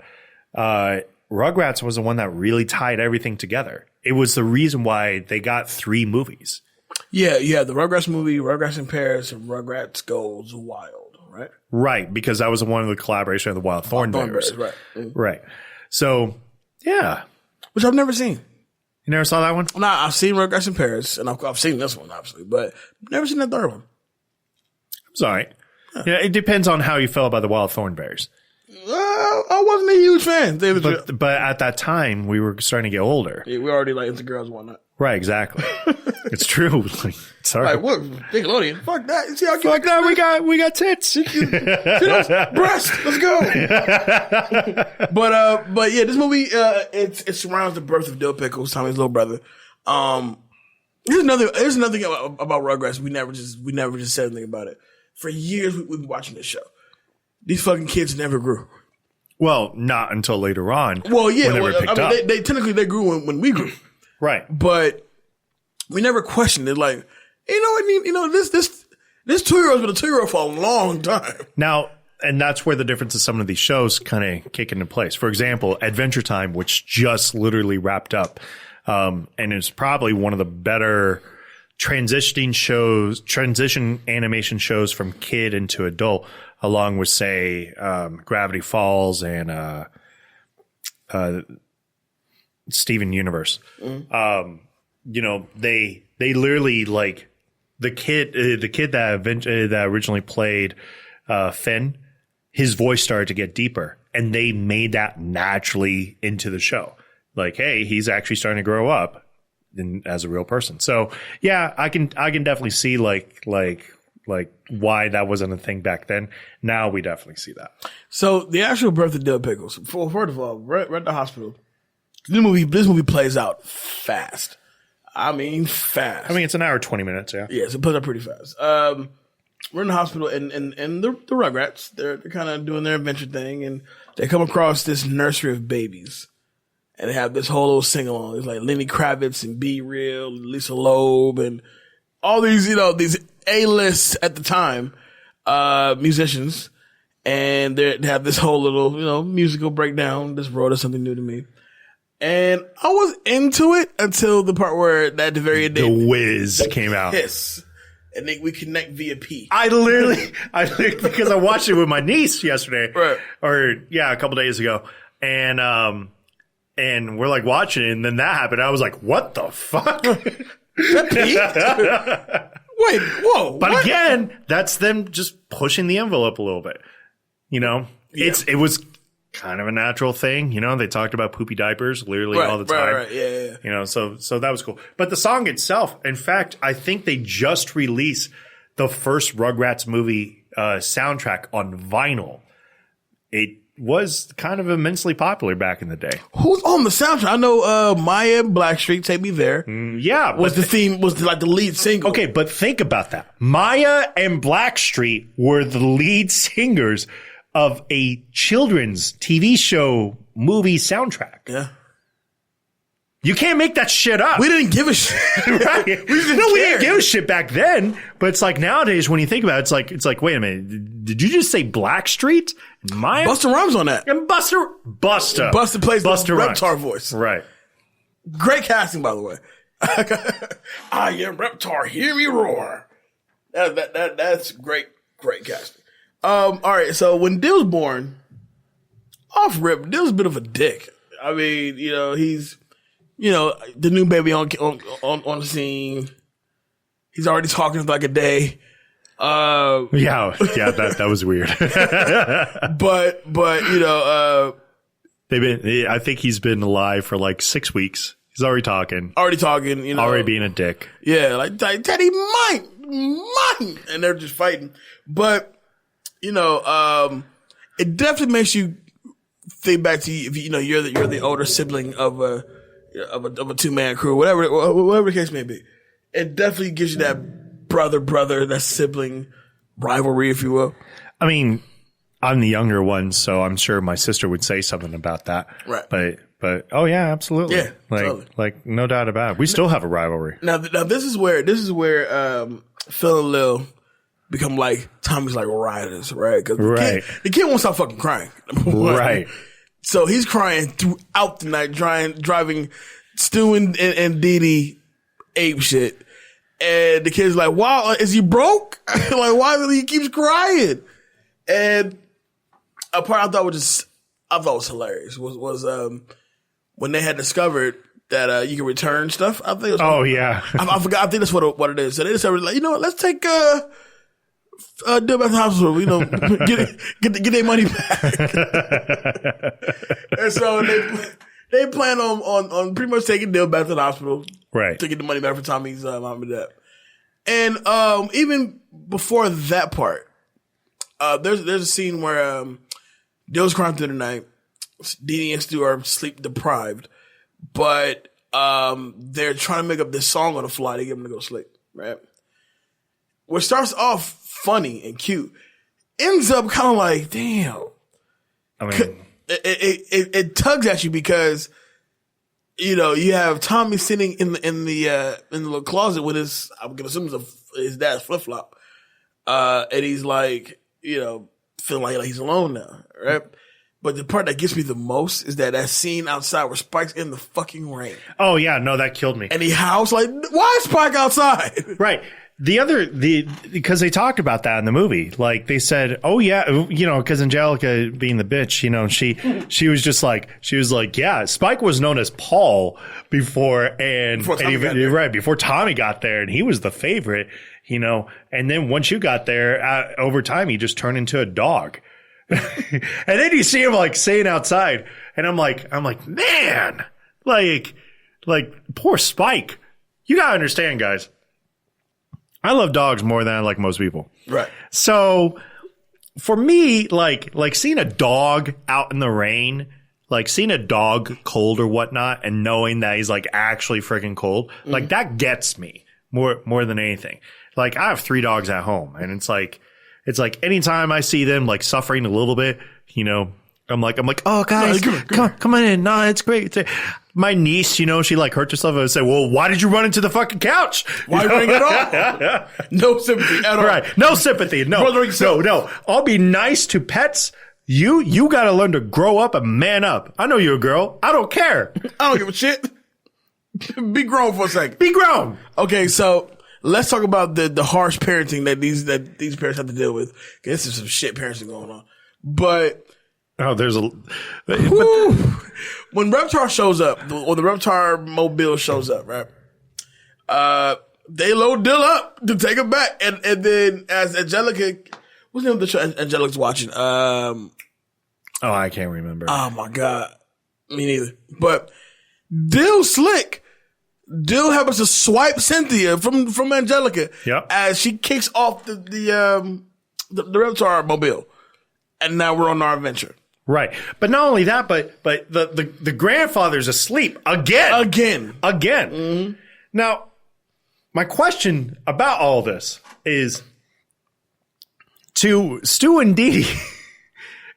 Rugrats was the one that really tied everything together. It was the reason why they got 3 movies. Yeah, the Rugrats movie, Rugrats in Paris, and Rugrats Goes Wild, right? Right, because that was one of the collaboration of the Wild Thornberrys. Right. Mm-hmm. Right. So, yeah. Which I've never seen. You never saw that one? No, I've seen Rugrats in Paris, and I've seen this one, obviously, but never seen that third one. It's all right. Yeah, it depends on how you felt about the Wild Thornberrys. I wasn't a huge fan. But at that time, we were starting to get older. Yeah, we already into girls and whatnot. Right, exactly. It's true. Sorry. Like, what? Nickelodeon? Fuck that. See how Fuck that. We got tits. See those breasts. Let's go. But yeah, this movie it surrounds the birth of Dill Pickles, Tommy's little brother. Here's another thing about Rugrats. We never just said anything about it. For years we've been watching this show. These fucking kids never grew. Well, not until later on. Well, yeah. When they were picked up. They technically they grew when we grew. Right. But we never questioned it. Like, this 2-year-old's been a 2-year-old for a long time. Now, and that's where the difference of some of these shows kind of kick into place. For example, Adventure Time, which just literally wrapped up, and is probably one of the better transition animation shows from kid into adult, along with, say, Gravity Falls and Steven Universe. They literally, like, the kid that originally played Finn, his voice started to get deeper, and they made that naturally into the show. Like, hey, he's actually starting to grow up. as a real person. So yeah, I can definitely see like why that wasn't a thing back then. Now we definitely see that. So the actual birth of Dill Pickles. First of all, we're at the hospital. This movie plays out fast. I mean, fast. I mean, it's an hour 20 minutes. Yeah. Yeah, so it plays out pretty fast. We're in the hospital, and the Rugrats, they're kind of doing their adventure thing, and they come across this nursery of babies, and they have this whole little sing along. It's like Lenny Kravitz and Be Real, Lisa Loeb, and all these, these A-lists at the time musicians, and they have this whole little, musical breakdown. This world is something new to me. And I was into it until the part where at the very end, The Wiz came out. Yes. And then we connect via P. I literally, because I watched it with my niece yesterday, Right. or a couple days ago, and we're like watching it, and then that happened. I was like, "What the fuck?" Is that P? Wait, whoa! But what? again, that's them just pushing the envelope a little bit. It was kind of a natural thing. They talked about poopy diapers literally all the time. Right, yeah. So that was cool. But the song itself, in fact, I think they just released the first Rugrats movie soundtrack on vinyl. It was kind of immensely popular back in the day. Who's on the soundtrack? I know Maya and Blackstreet, Take Me There. Yeah. Was the theme, was like the lead single. Okay, but think about that. Maya and Blackstreet were the lead singers of a children's TV show movie soundtrack. Yeah. You can't make that shit up. We didn't give a shit. Right? We didn't give a shit back then. But it's like nowadays when you think about it, it's like, wait a minute. Did you just say Blackstreet? Maya? Busta Rhymes on that. And Busta plays the Rhymes. Reptar voice. Right. Great casting, by the way. I am Reptar. Hear me roar. That's great casting. All right. So when Dill's born, off rip, Dill's a bit of a dick. I mean, he's, the new baby on the scene. He's already talking for like a day. That was weird. but I think he's been alive for like 6 weeks. He's already talking, already being a dick. Yeah, like Teddy, mine, and they're just fighting. But it definitely makes you think back to if you're the older sibling of a 2-man crew, whatever the case may be. It definitely gives you that brother, that sibling rivalry, if you will. I mean, I'm the younger one, so I'm sure my sister would say something about that. Right. But oh yeah, absolutely. Yeah, totally. Like no doubt about it. We still have a rivalry. Now this is where Phil and Lil become like Tommy's like riders, right? Because the kid won't stop fucking crying. Right. So he's crying throughout the night, driving Stu and Dee Dee ape shit. And the kid's like, wow, is he broke? Like, why he keeps crying? And a part I thought was hilarious was when they had discovered that you can return stuff. I think it was I forgot. I think that's what it is. So they decided, like, let's take Dill back to the hospital. Get their money back. And so they plan on pretty much taking Dill back to the hospital, right, to get the money back for Tommy's mom and dad. And even before that part, there's a scene where Dill's crying through the night. Dee Dee and Stu are sleep deprived, but they're trying to make up this song on the fly to get them to go to sleep, right? What starts off funny and cute ends up kind of like, damn. I mean, it tugs at you because you have Tommy sitting in the little closet with his, I'm gonna assume it's his dad's flip flop, and he's like, feeling like he's alone now, right? But the part that gets me the most is that scene outside where Spike's in the fucking rain. Oh yeah, no, that killed me. And he howls like, why is Spike outside? Right. Because they talked about that in the movie. Like they said, oh yeah, because Angelica being the bitch, she was like, yeah, Spike was known as Paul before before Tommy got there, and he was the favorite, and then once you got there, over time, he just turned into a dog. And then you see him like saying outside, and I'm like, man, like poor Spike. you got to understand, guys. I love dogs more than I like most people. Right. So for me, like seeing a dog out in the rain, like seeing a dog cold or whatnot and knowing that he's like actually freaking cold, like that gets me more than anything. Like I have 3 dogs at home and it's like anytime I see them like suffering a little bit, you know, I'm like, oh guys, come on in. No, it's great. My niece, she like hurt herself. I would say, well, why did you run into the fucking couch? Why running at all? No sympathy at all. Right. No sympathy. No. I'll be nice to pets. You got to learn to grow up and man up. I know you're a girl. I don't care. I don't give a shit. Be grown for a second. Be grown. Okay, so let's talk about the harsh parenting that these parents have to deal with. This is some shit parenting going on. But there's a when Reptar shows up, when the Reptar mobile shows up, right? They load Dill up to take him back, and then as Angelica, what's the name of the show Angelica's watching? I can't remember. Oh my god, me neither. But Dill slick. Dill happens to swipe Cynthia from Angelica as she kicks off the Reptar mobile, and now we're on our adventure. Right, but not only that, but the grandfather's asleep again. Mm-hmm. Now, my question about all this is to Stu and Dee Dee.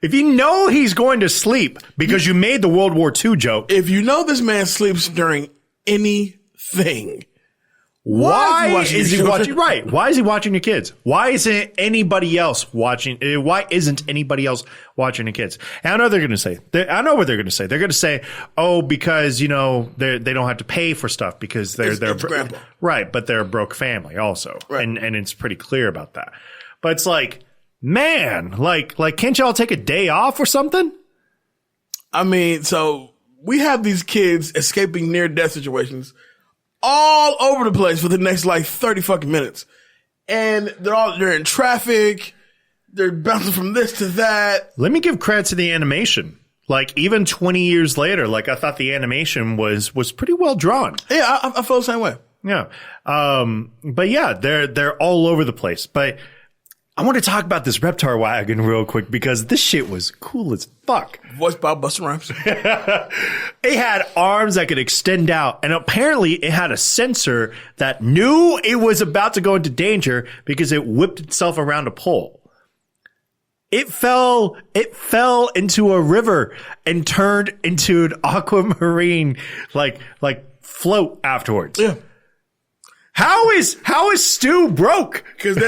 If you know he's going to sleep because you made the World War II joke. If you know this man sleeps during anything, why is he watching? Right. Why is he watching your kids? Why isn't anybody else watching? Why isn't anybody else watching the kids? And I know they're going to say. I know what they're going to say. They're going to say, "Oh, because they don't have to pay for stuff because they're grandpa." Right, but they're a broke family also, right. and it's pretty clear about that. But it's like, man, like can't y'all take a day off or something? I mean, so we have these kids escaping near death situations all over the place for the next like 30 fucking minutes. And they're in traffic. They're bouncing from this to that. Let me give credit to the animation. Like even 20 years later, like I thought the animation was pretty well drawn. Yeah, I feel the same way. Yeah. But yeah, they're all over the place. But I want to talk about this Reptar wagon real quick because this shit was cool as fuck. Voiced by Busta Rhymes. It had arms that could extend out, and apparently it had a sensor that knew it was about to go into danger because it whipped itself around a pole. It fell into a river and turned into an aquamarine like float afterwards. Yeah. How is Stu broke? Because they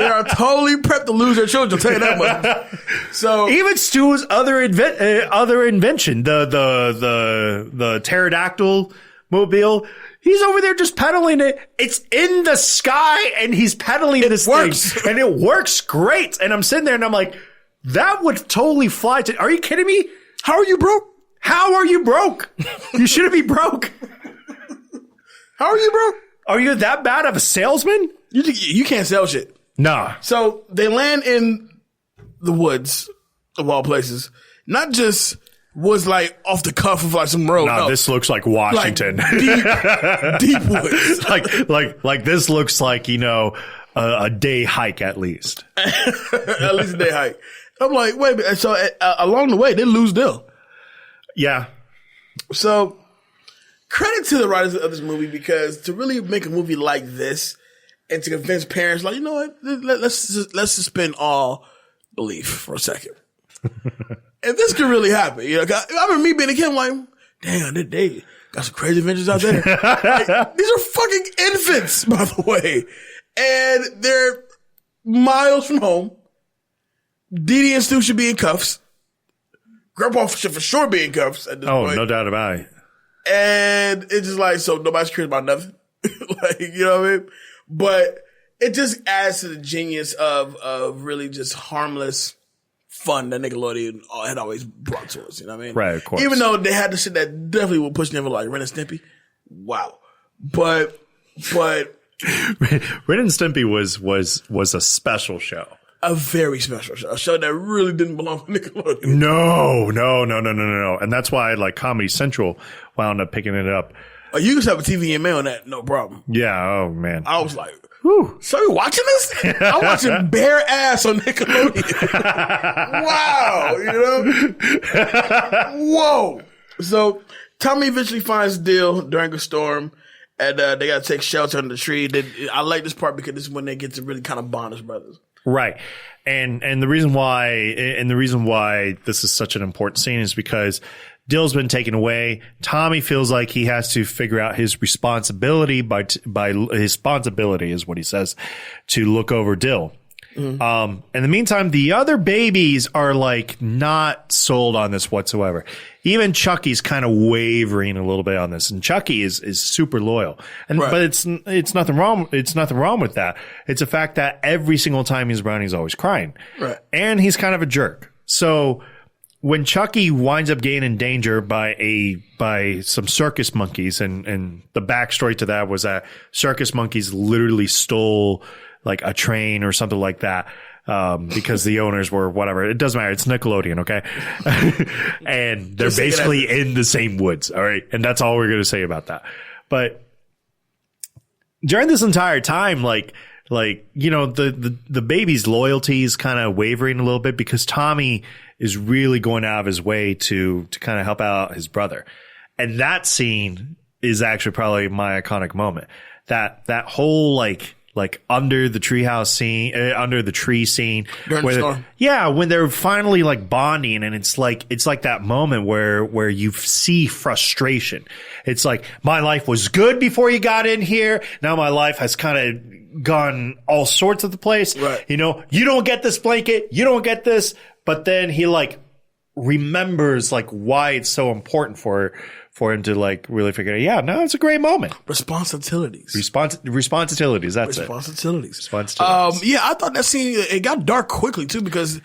are totally prepped to lose their children. I'll tell you that much. So even Stu's other invention, the pterodactyl mobile, he's over there just pedaling it. It's in the sky, and he's pedaling this thing, and it works great. And I'm sitting there, and I'm like, that would totally fly. Are you kidding me? How are you broke? How are you broke? You shouldn't be broke. How are you broke? Are you that bad of a salesman? You can't sell shit. Nah. So they land in the woods of all places. Not just was like off the cuff of like some road. No, this looks like Washington. Like deep woods. like this looks like, a day hike at least. At least a day hike. I'm like, wait a minute. So along the way, they lose Dill. Yeah. So credit to the writers of this movie, because to really make a movie like this and to convince parents, like, you know what, let's suspend all belief for a second. And this could really happen. I remember me being a kid, I'm like, damn, they got some crazy adventures out there. Like, these are fucking infants, by the way. And they're miles from home. Dee Dee and Stu should be in cuffs. Grandpa should for sure be in cuffs at this point. Oh, no doubt about it. And it's just like, so nobody's curious about nothing. Like, you know what I mean? But it just adds to the genius of really just harmless fun that Nickelodeon had always brought to us. You know what I mean? Right, of course. Even though they had the shit that definitely would push them like Ren and Stimpy. Wow. But Ren and Stimpy was a special show. A very special show. A show that really didn't belong to Nickelodeon. No. And that's why like Comedy Central wound up picking it up. Oh, you can have a TV and mail on that, no problem. Yeah. Oh man. I was like, whew, so you watching this? I'm watching bare ass on Nickelodeon. Wow, Whoa. So Tommy eventually finds Dill during a storm, and they got to take shelter under the tree. I like this part because this is when they get to really kind of bond as brothers. Right. And the reason why this is such an important scene is because Dill's been taken away. Tommy feels like he has to figure out his responsibility by his responsibility is what he says, to look over Dill. Mm-hmm. In the meantime, the other babies are like not sold on this whatsoever. Even Chucky's kind of wavering a little bit on this, and Chucky is super loyal. And right. but it's nothing wrong. It's nothing wrong with that. It's a fact that every single time he's around, he's always crying, right. And he's kind of a jerk. So when Chucky winds up getting in danger by some circus monkeys, and the backstory to that was that circus monkeys literally stole like a train or something like that, because the owners were whatever. It doesn't matter. It's Nickelodeon, okay? And they're basically in the same woods, all right? And that's all we're going to say about that. But during this entire time, like the baby's loyalty is kind of wavering a little bit because Tommy is really going out of his way to kind of help out his brother. And that scene is actually probably my iconic moment. That whole like under the treehouse scene, under the tree scene, during the storm. Yeah, when they're finally like bonding, and it's like that moment where you see frustration. It's like, my life was good before you got in here. Now my life has kind of gone all sorts of the place. Right. You don't get this blanket, you don't get this, but then he like remembers like why it's so important for him to like really figure it out. Yeah, no, it's a great moment. Responsibilities. Responsibilities. That's Responsibilities. Responsibilities. Yeah, I thought that scene, it got dark quickly too because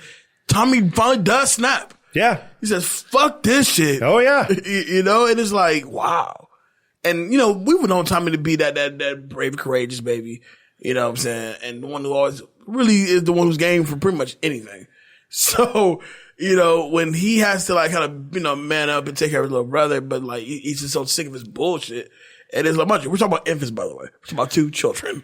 Tommy finally does snap. Yeah. He says, fuck this shit. Oh yeah. And it's like, wow. And we've known Tommy to be that brave, courageous baby. You know what I'm saying? And the one who always really is the one who's game for pretty much anything. So, when he has to like kind of, man up and take care of his little brother, but like he's just so sick of his bullshit. And it's like, we're talking about infants, by the way. We're talking about 2 children.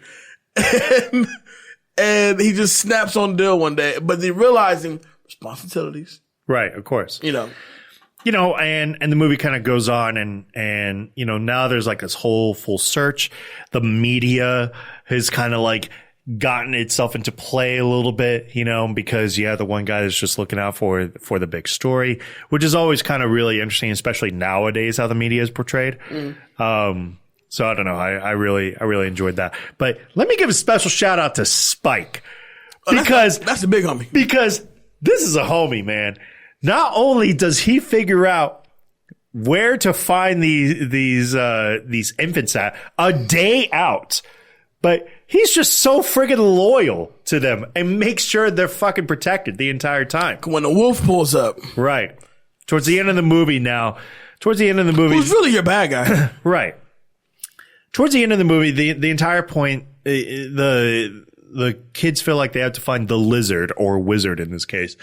And he just snaps on Dill one day, but then realizing responsibilities. Right, of course. And the movie kind of goes on and now there's like this whole full search. The media has kind of like gotten itself into play a little bit, because the one guy that's just looking out for the big story, which is always kind of really interesting, especially nowadays how the media is portrayed. So I don't know. I really enjoyed that. But let me give a special shout out to Spike because that's a big homie. Because this is a homie, man. Not only does he figure out where to find these infants at a day out, but he's just so friggin' loyal to them and makes sure they're fucking protected the entire time. When the wolf pulls up. Right. Towards the end of the movie. Who's really your bad guy. Right. Towards the end of the movie, the entire point, the kids feel like they have to find the lizard, or wizard in this case,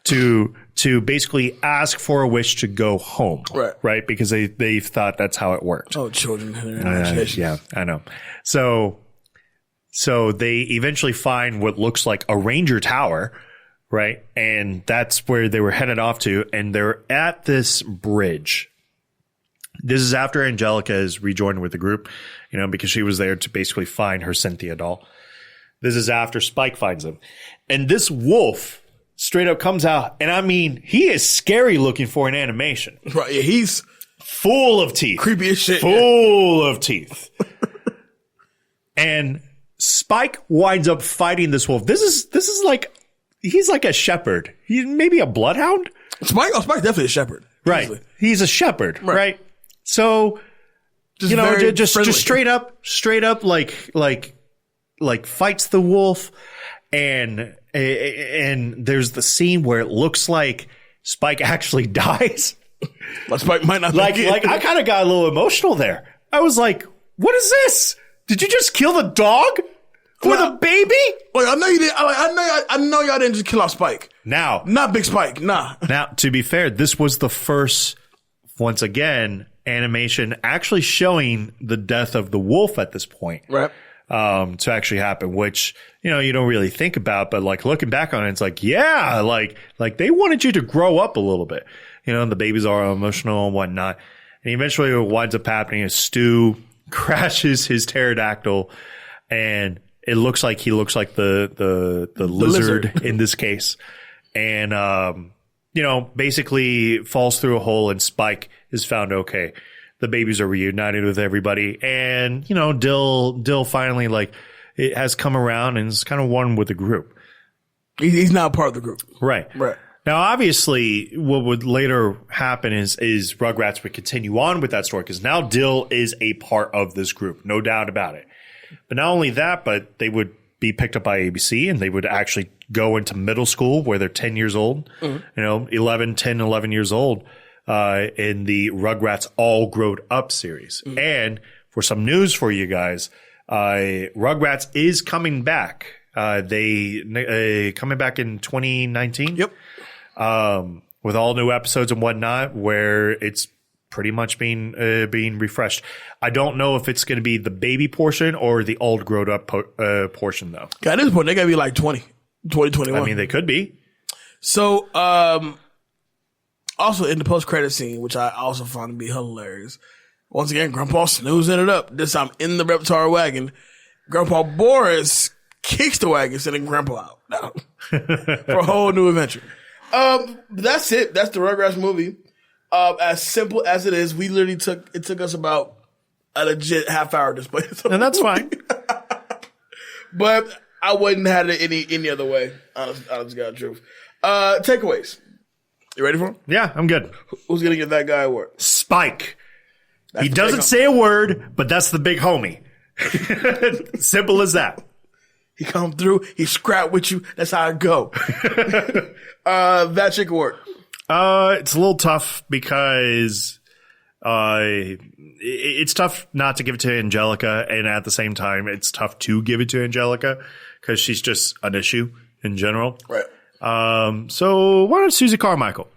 to basically ask for a wish to go home. Right. Right? Because they thought that's how it worked. Oh, children. Yeah, I know. So they eventually find what looks like a ranger tower, right? And that's where they were headed off to. And they're at this bridge. This is after Angelica is rejoined with the group, because she was there to basically find her Cynthia doll. This is after Spike finds him. And this wolf straight up comes out. And I mean, he is scary looking for an animation. Right. Yeah, he's full of teeth. Creepy as shit. Full of teeth. And Spike winds up fighting this wolf. This is like, he's like a shepherd. He's maybe a bloodhound. Spike's definitely a shepherd. Right. Easily. He's a shepherd. Right. So, just straight up, like fights the wolf, and there's the scene where it looks like Spike actually dies. But Spike might not. Like I kind of got a little emotional there. I was like, "What is this? Did you just kill the dog for the baby?" Like, I know you did. I know y'all didn't just kill off Spike. Now, not Big Spike. Nah. Now, to be fair, this was the first, once again, animation actually showing the death of the wolf at this point. Right. To actually happen, which, you know, you don't really think about, but like looking back on it, it's like, yeah, like they wanted you to grow up a little bit, you know, and the babies are emotional and whatnot. And eventually what winds up happening is Stu crashes his pterodactyl, and it looks like he looks like the lizard in this case. And, you know, basically falls through a hole, and Spike is found okay. The babies are reunited with everybody, and, you know, Dill finally, like, it has come around and is kind of one with the group. He's not part of the group. Right. Now, obviously, what would later happen is Rugrats would continue on with that story, because now Dill is a part of this group, no doubt about it. But not only that, but they would be picked up by ABC, and they would actually go into middle school where they're 10 years old, you know, 11 years old. In the Rugrats All Growed Up series. And for some news for you guys, Rugrats is coming back. They coming back in 2019. Yep. With all new episodes and whatnot, where it's pretty much being refreshed. I don't know if it's going to be the baby portion or the All Growed Up portion, though. At this point, they got to be like 21. I mean, they could be. So, also in the post-credit scene, which I also found to be hilarious. Once again, Grandpa snoozing it up. This time in the Reptar wagon. Grandpa Boris kicks the wagon, sending Grandpa out now for a whole new adventure. That's it. That's the Rugrats movie. As simple as it is, we literally took us about a legit half hour to display. And that's fine. But I wouldn't have it any other way. Honest God truth. Takeaways. You ready for him? Yeah, I'm good. Who's going to get that guy award? Spike. He doesn't say a word, but that's the big homie. Simple as that. He come through, he scrap with you. That's how I go. That chick award. It's a little tough because it's tough not to give it to Angelica, and at the same time, it's tough to give it to Angelica because she's just an issue in general. Right. So why not Susie Carmichael?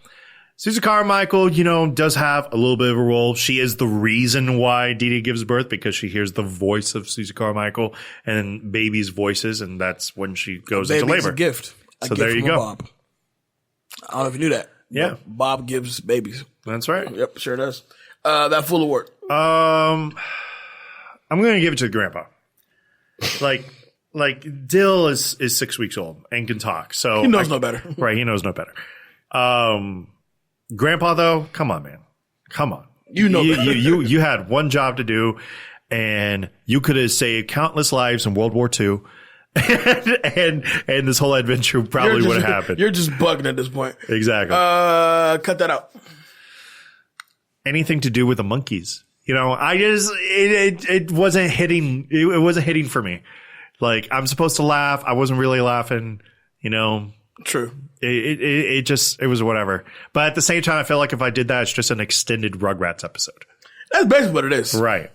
Susie Carmichael, you know, does have a little bit of a role. She is the reason why Dee Dee gives birth, because she hears the voice of Susie Carmichael and baby's voices, and that's when she goes into labor. It's a gift. So there you go. Bob. I don't know if you knew that. Yeah. Bob gives babies. That's right. Yep, sure does. That full award. I'm going to give it to the grandpa. Like Dill is 6 weeks old and can talk, so he knows no better. Right, he knows no better. Grandpa, though, come on, man, come on. You had one job to do, and you could have saved countless lives in World War II, and this whole adventure probably would have happened. You're just bugging at this point. Exactly. Cut that out. Anything to do with the monkeys, you know? It wasn't hitting. It wasn't hitting for me. Like, I'm supposed to laugh. I wasn't really laughing, you know. True. It was whatever. But at the same time, I feel like if I did that, it's just an extended Rugrats episode. That's basically what it is. Right.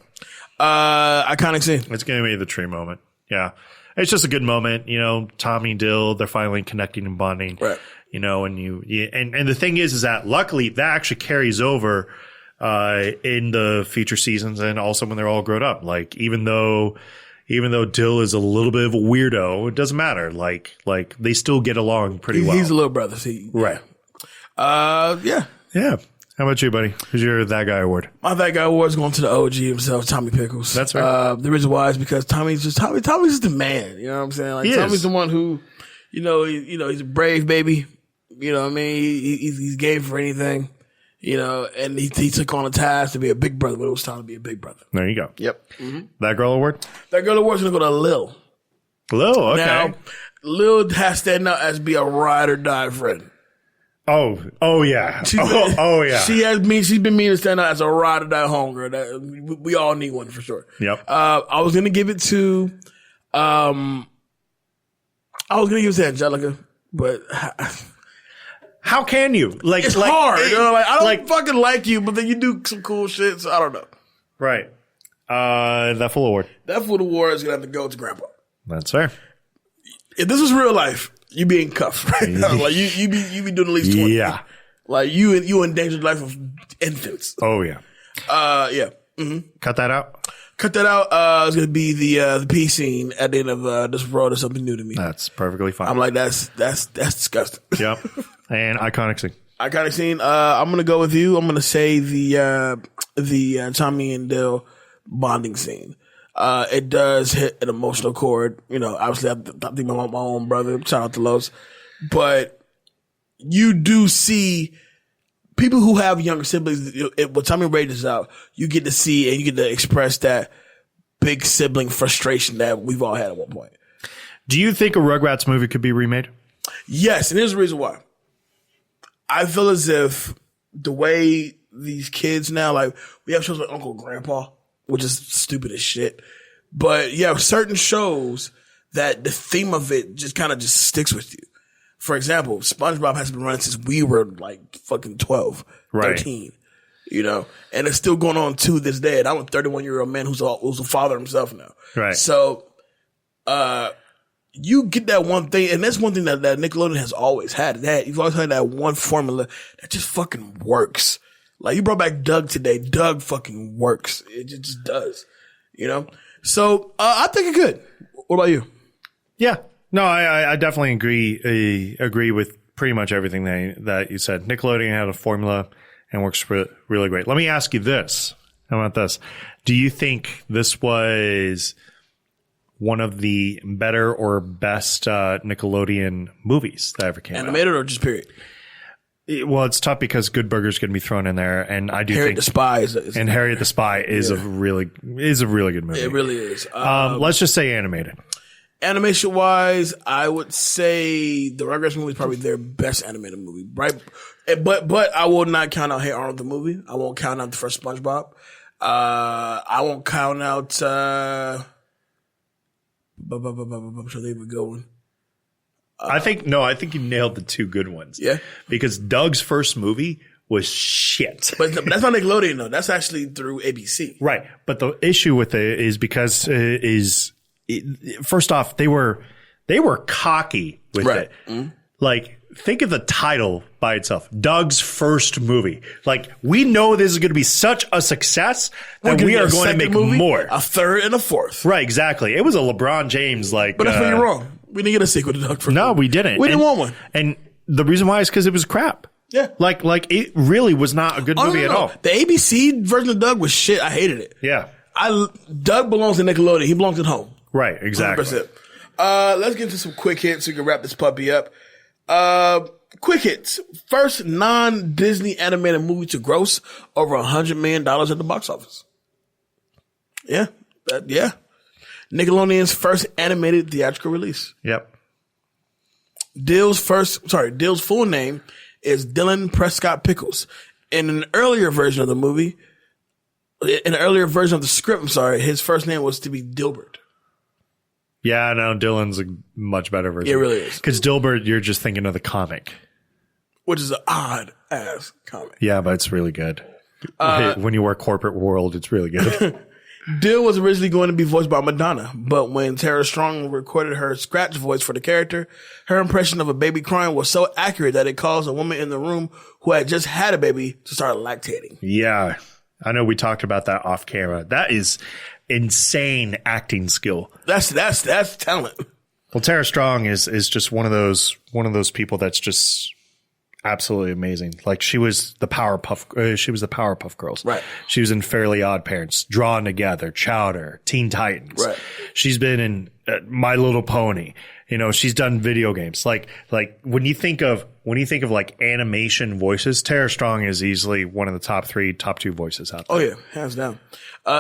Iconic scene. It's going to be the tree moment. Yeah. It's just a good moment. You know, Tommy, Dill, they're finally connecting and bonding. Right. You know, and and the thing is that luckily that actually carries over in the future seasons and also when they're all grown up. Like, even though Dill is a little bit of a weirdo, it doesn't matter. Like they still get along pretty well. He's a little brother. Right. Yeah. Yeah. How about you, buddy? Who's your That Guy award? My That Guy award is going to the OG himself, Tommy Pickles. That's right. The reason why is because Tommy's just the man. You know what I'm saying? Like, Tommy's the one who, he's a brave baby. You know what I mean? He's game for anything. You know, and he took on a task to be a big brother when it was time to be a big brother. There you go. Yep. Mm-hmm. That Girl award? That Girl award's going to go to Lil. Lil, okay. Now, Lil has stand out as be a ride or die friend. Oh yeah. Yeah. She's been mean to stand out as a ride or die homegirl. We all need one for sure. Yep. I was going to give it to, Angelica, but how can you? Like, it's hard. I don't fucking like you, but then you do some cool shit, so I don't know. Right. That full award. That full award is gonna have to go to Grandpa. That's fair. If this was real life, you be in cuffs right now. Like you be doing at least 20. Yeah. Like you endangered the life of infants. Oh yeah. Yeah. Cut that out. Cut that out. It's gonna be the P scene at the end of this world is something new to me. That's perfectly fine. I'm like, that's disgusting. Yep. And iconic scene. Iconic scene. I'm gonna go with you. I'm gonna say the Tommy and Dale bonding scene. It does hit an emotional chord. You know, obviously I think about my own brother. Shout out to Los. But you do see people who have younger siblings. When Tommy rages out, you get to see and you get to express that big sibling frustration that we've all had at one point. Do you think a Rugrats movie could be remade? Yes, and here's the reason why. I feel as if the way these kids now, like, we have shows like Uncle Grandpa, which is stupid as shit. But you have certain shows that the theme of it just kind of just sticks with you. For example, SpongeBob has been running since we were like fucking 12, 13, you know, and it's still going on to this day. And I'm a 31-year-old man who's a father himself now. Right. So, you get that one thing, and that's one thing that Nickelodeon has always had. You've always had that one formula that just fucking works. Like, you brought back Doug today. Doug fucking works. It just does, you know? So, I think it could. What about you? Yeah. No, I definitely agree with pretty much everything that you said. Nickelodeon had a formula and works really great. Let me ask you this. How about this? Do you think this was one of the better or best Nickelodeon movies that ever came out? Animated or just period? Well, it's tough because Good Burger's going to be thrown in there, and I do Harriet think the Spy and Harriet the Spy is a really good movie. It really is. Let's just say animated. Animation wise, I would say the Rugrats movie is probably their best animated movie, right? But I will not count out Hey Arnold the movie. I won't count out the first SpongeBob. I won't count out. I'm sure they were going. I think you nailed the two good ones. Yeah, because Doug's first movie was shit. But that's not Nickelodeon though. That's actually through ABC. Right. But the issue with it is because first off, they were cocky with it. Mm-hmm. Like, think of the title by itself. Doug's first movie. Like, we know this is going to be such a success that we are going to make more. A third and a fourth. Right, exactly. It was a LeBron James, like. But that's where you're wrong. We didn't get a sequel to Doug first. No, we didn't. We didn't want one. And the reason why is because it was crap. Yeah. Like it really was not a good movie at all. The ABC version of Doug was shit. I hated it. Yeah. Doug belongs in Nickelodeon. He belongs at home. Right, exactly. 100%. Let's get into some quick hits so we can wrap this puppy up. Quick hits. First non-Disney animated movie to gross over $100 million at the box office. Yeah. Yeah. Nickelodeon's first animated theatrical release. Yep. Dill's full name is Dylan Prescott Pickles. In an earlier version of the movie, in an earlier version of the script, his first name was to be Dilbert. Yeah, no, Dylan's a much better version. It really is. Because Dilbert, you're just thinking of the comic. Which is an odd-ass comic. Yeah, but it's really good. When you work corporate world, it's really good. Dill was originally going to be voiced by Madonna, but when Tara Strong recorded her scratch voice for the character, her impression of a baby crying was so accurate that it caused a woman in the room who had just had a baby to start lactating. Yeah, I know we talked about that off camera. That is insane acting skill. That's talent. Well, Tara Strong is just one of those people that's just absolutely amazing. Like, she was the Powerpuff Girls. Right. She was in Fairly Odd Parents, Drawn Together, Chowder, Teen Titans. Right. She's been in My Little Pony. You know, she's done video games. Like when you think of like animation voices, Tara Strong is easily one of the top two voices out there. Oh yeah, hands down.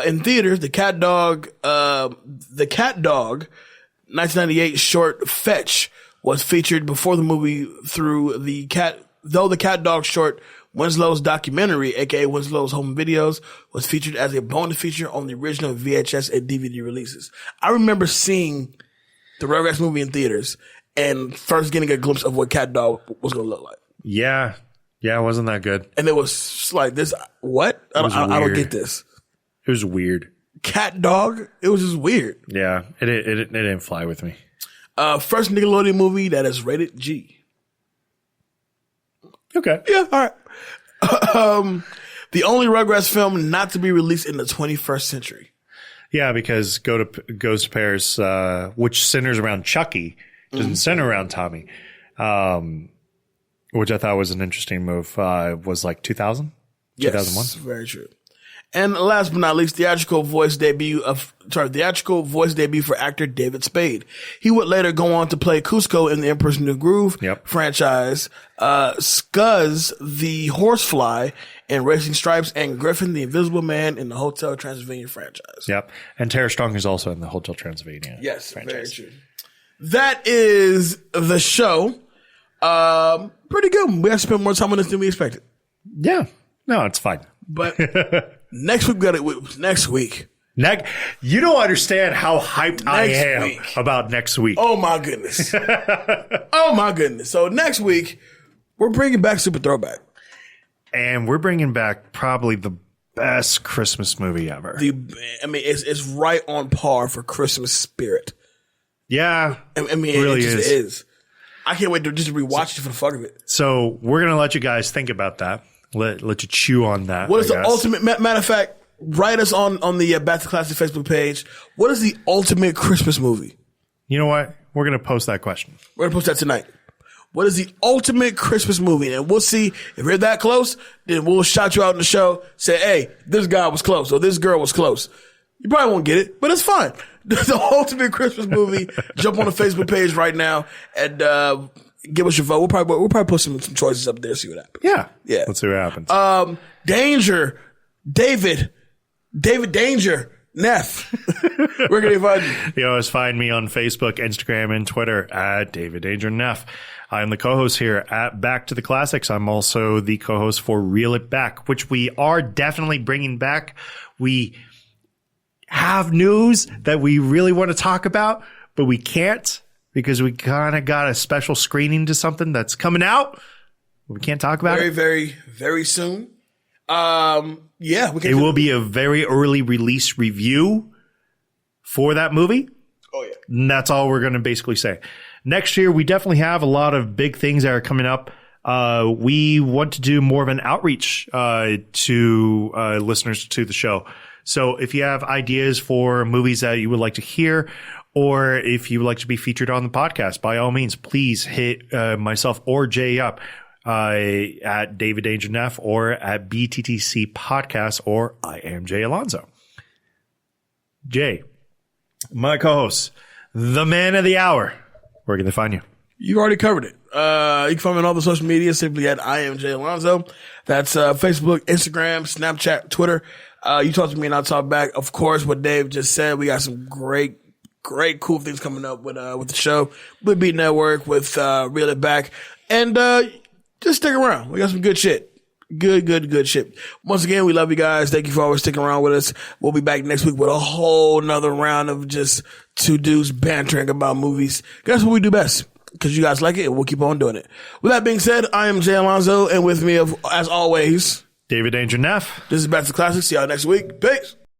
In theaters, the Cat Dog 1998 short Fetch was featured before the movie through the Cat Dog short Winslow's documentary, aka Winslow's Home Videos, was featured as a bonus feature on the original VHS and DVD releases. I remember seeing the Rugrats movie in theaters and first getting a glimpse of what Cat Dog was going to look like. Yeah. Yeah, it wasn't that good. And it was like this, what? I don't get this. It was weird. Cat Dog? It was just weird. Yeah, it didn't fly with me. First Nickelodeon movie that is rated G. Okay. Yeah, all right. The only Rugrats film not to be released in the 21st century. Yeah, because Goes to Paris, which centers around Chucky, doesn't center around Tommy, which I thought was an interesting move. Was like 2000? Yes, 2001? Very true. And last but not least, theatrical voice debut for actor David Spade. He would later go on to play Cusco in the Emperor's New Groove franchise, Scuzz the Horsefly in Racing Stripes, and Griffin the Invisible Man in the Hotel Transylvania franchise. Yep. And Tara Strong is also in the Hotel Transylvania Very franchise. true. That is the show. Pretty good. We have spent more time on this than we expected. Yeah. No, it's fine. But next week, next week. You don't understand how hyped I am about next week. Oh, my goodness. Oh, my goodness. So next week, we're bringing back Super Throwback. And we're bringing back probably the best Christmas movie ever. It's right on par for Christmas spirit. Yeah. It really is. I can't wait to just rewatch it for the fuck of it. So we're going to let you guys think about that. Let you chew on that. What is the ultimate? Matter of fact, write us on the Back to Classic Facebook page. What is the ultimate Christmas movie? You know what? We're going to post that question. We're going to post that tonight. What is the ultimate Christmas movie? And we'll see if you're that close. Then we'll shout you out in the show. Say, hey, this guy was close or this girl was close. You probably won't get it, but it's fine. The ultimate Christmas movie. Jump on the Facebook page right now and give us your vote. We'll probably put some choices up there. See what happens. Yeah. Let's see what happens. Danger, David Danger, Neff. Where can they find you? You always find me on Facebook, Instagram, and Twitter at David Danger Neff. I'm the co-host here at Back to the Classics. I'm also the co-host for Reel It Back, which we are definitely bringing back. We have news that we really want to talk about, but we can't because we kind of got a special screening to something that's coming out. We can't talk about it. Very, very soon. It will be a very early release review for that movie. Oh, yeah. And that's all we're going to basically say. Next year, we definitely have a lot of big things that are coming up. We want to do more of an outreach to listeners to the show. So if you have ideas for movies that you would like to hear, or if you would like to be featured on the podcast, by all means, please hit myself or Jay up at David Danger Neff or at BTTC Podcast, or I am Jay Alonso. Jay, my co-host, the man of the hour. Where can they find you? You already covered it. You can find me on all the social media simply at I am Jay Alonso. That's Facebook, Instagram, Snapchat, Twitter. You talk to me and I'll talk back. Of course, what Dave just said, we got some great, cool things coming up with the show, with Beat Network, with Reel It Back, and just stick around. We got some good shit. Good shit. Once again, we love you guys. Thank you for always sticking around with us. We'll be back next week with a whole nother round of just two dudes bantering about movies. That's what we do best, because you guys like it and we'll keep on doing it. With that being said, I am Jay Alonso, and with me, as always, David Danger Neff. This is Back to Classics. See y'all next week. Peace.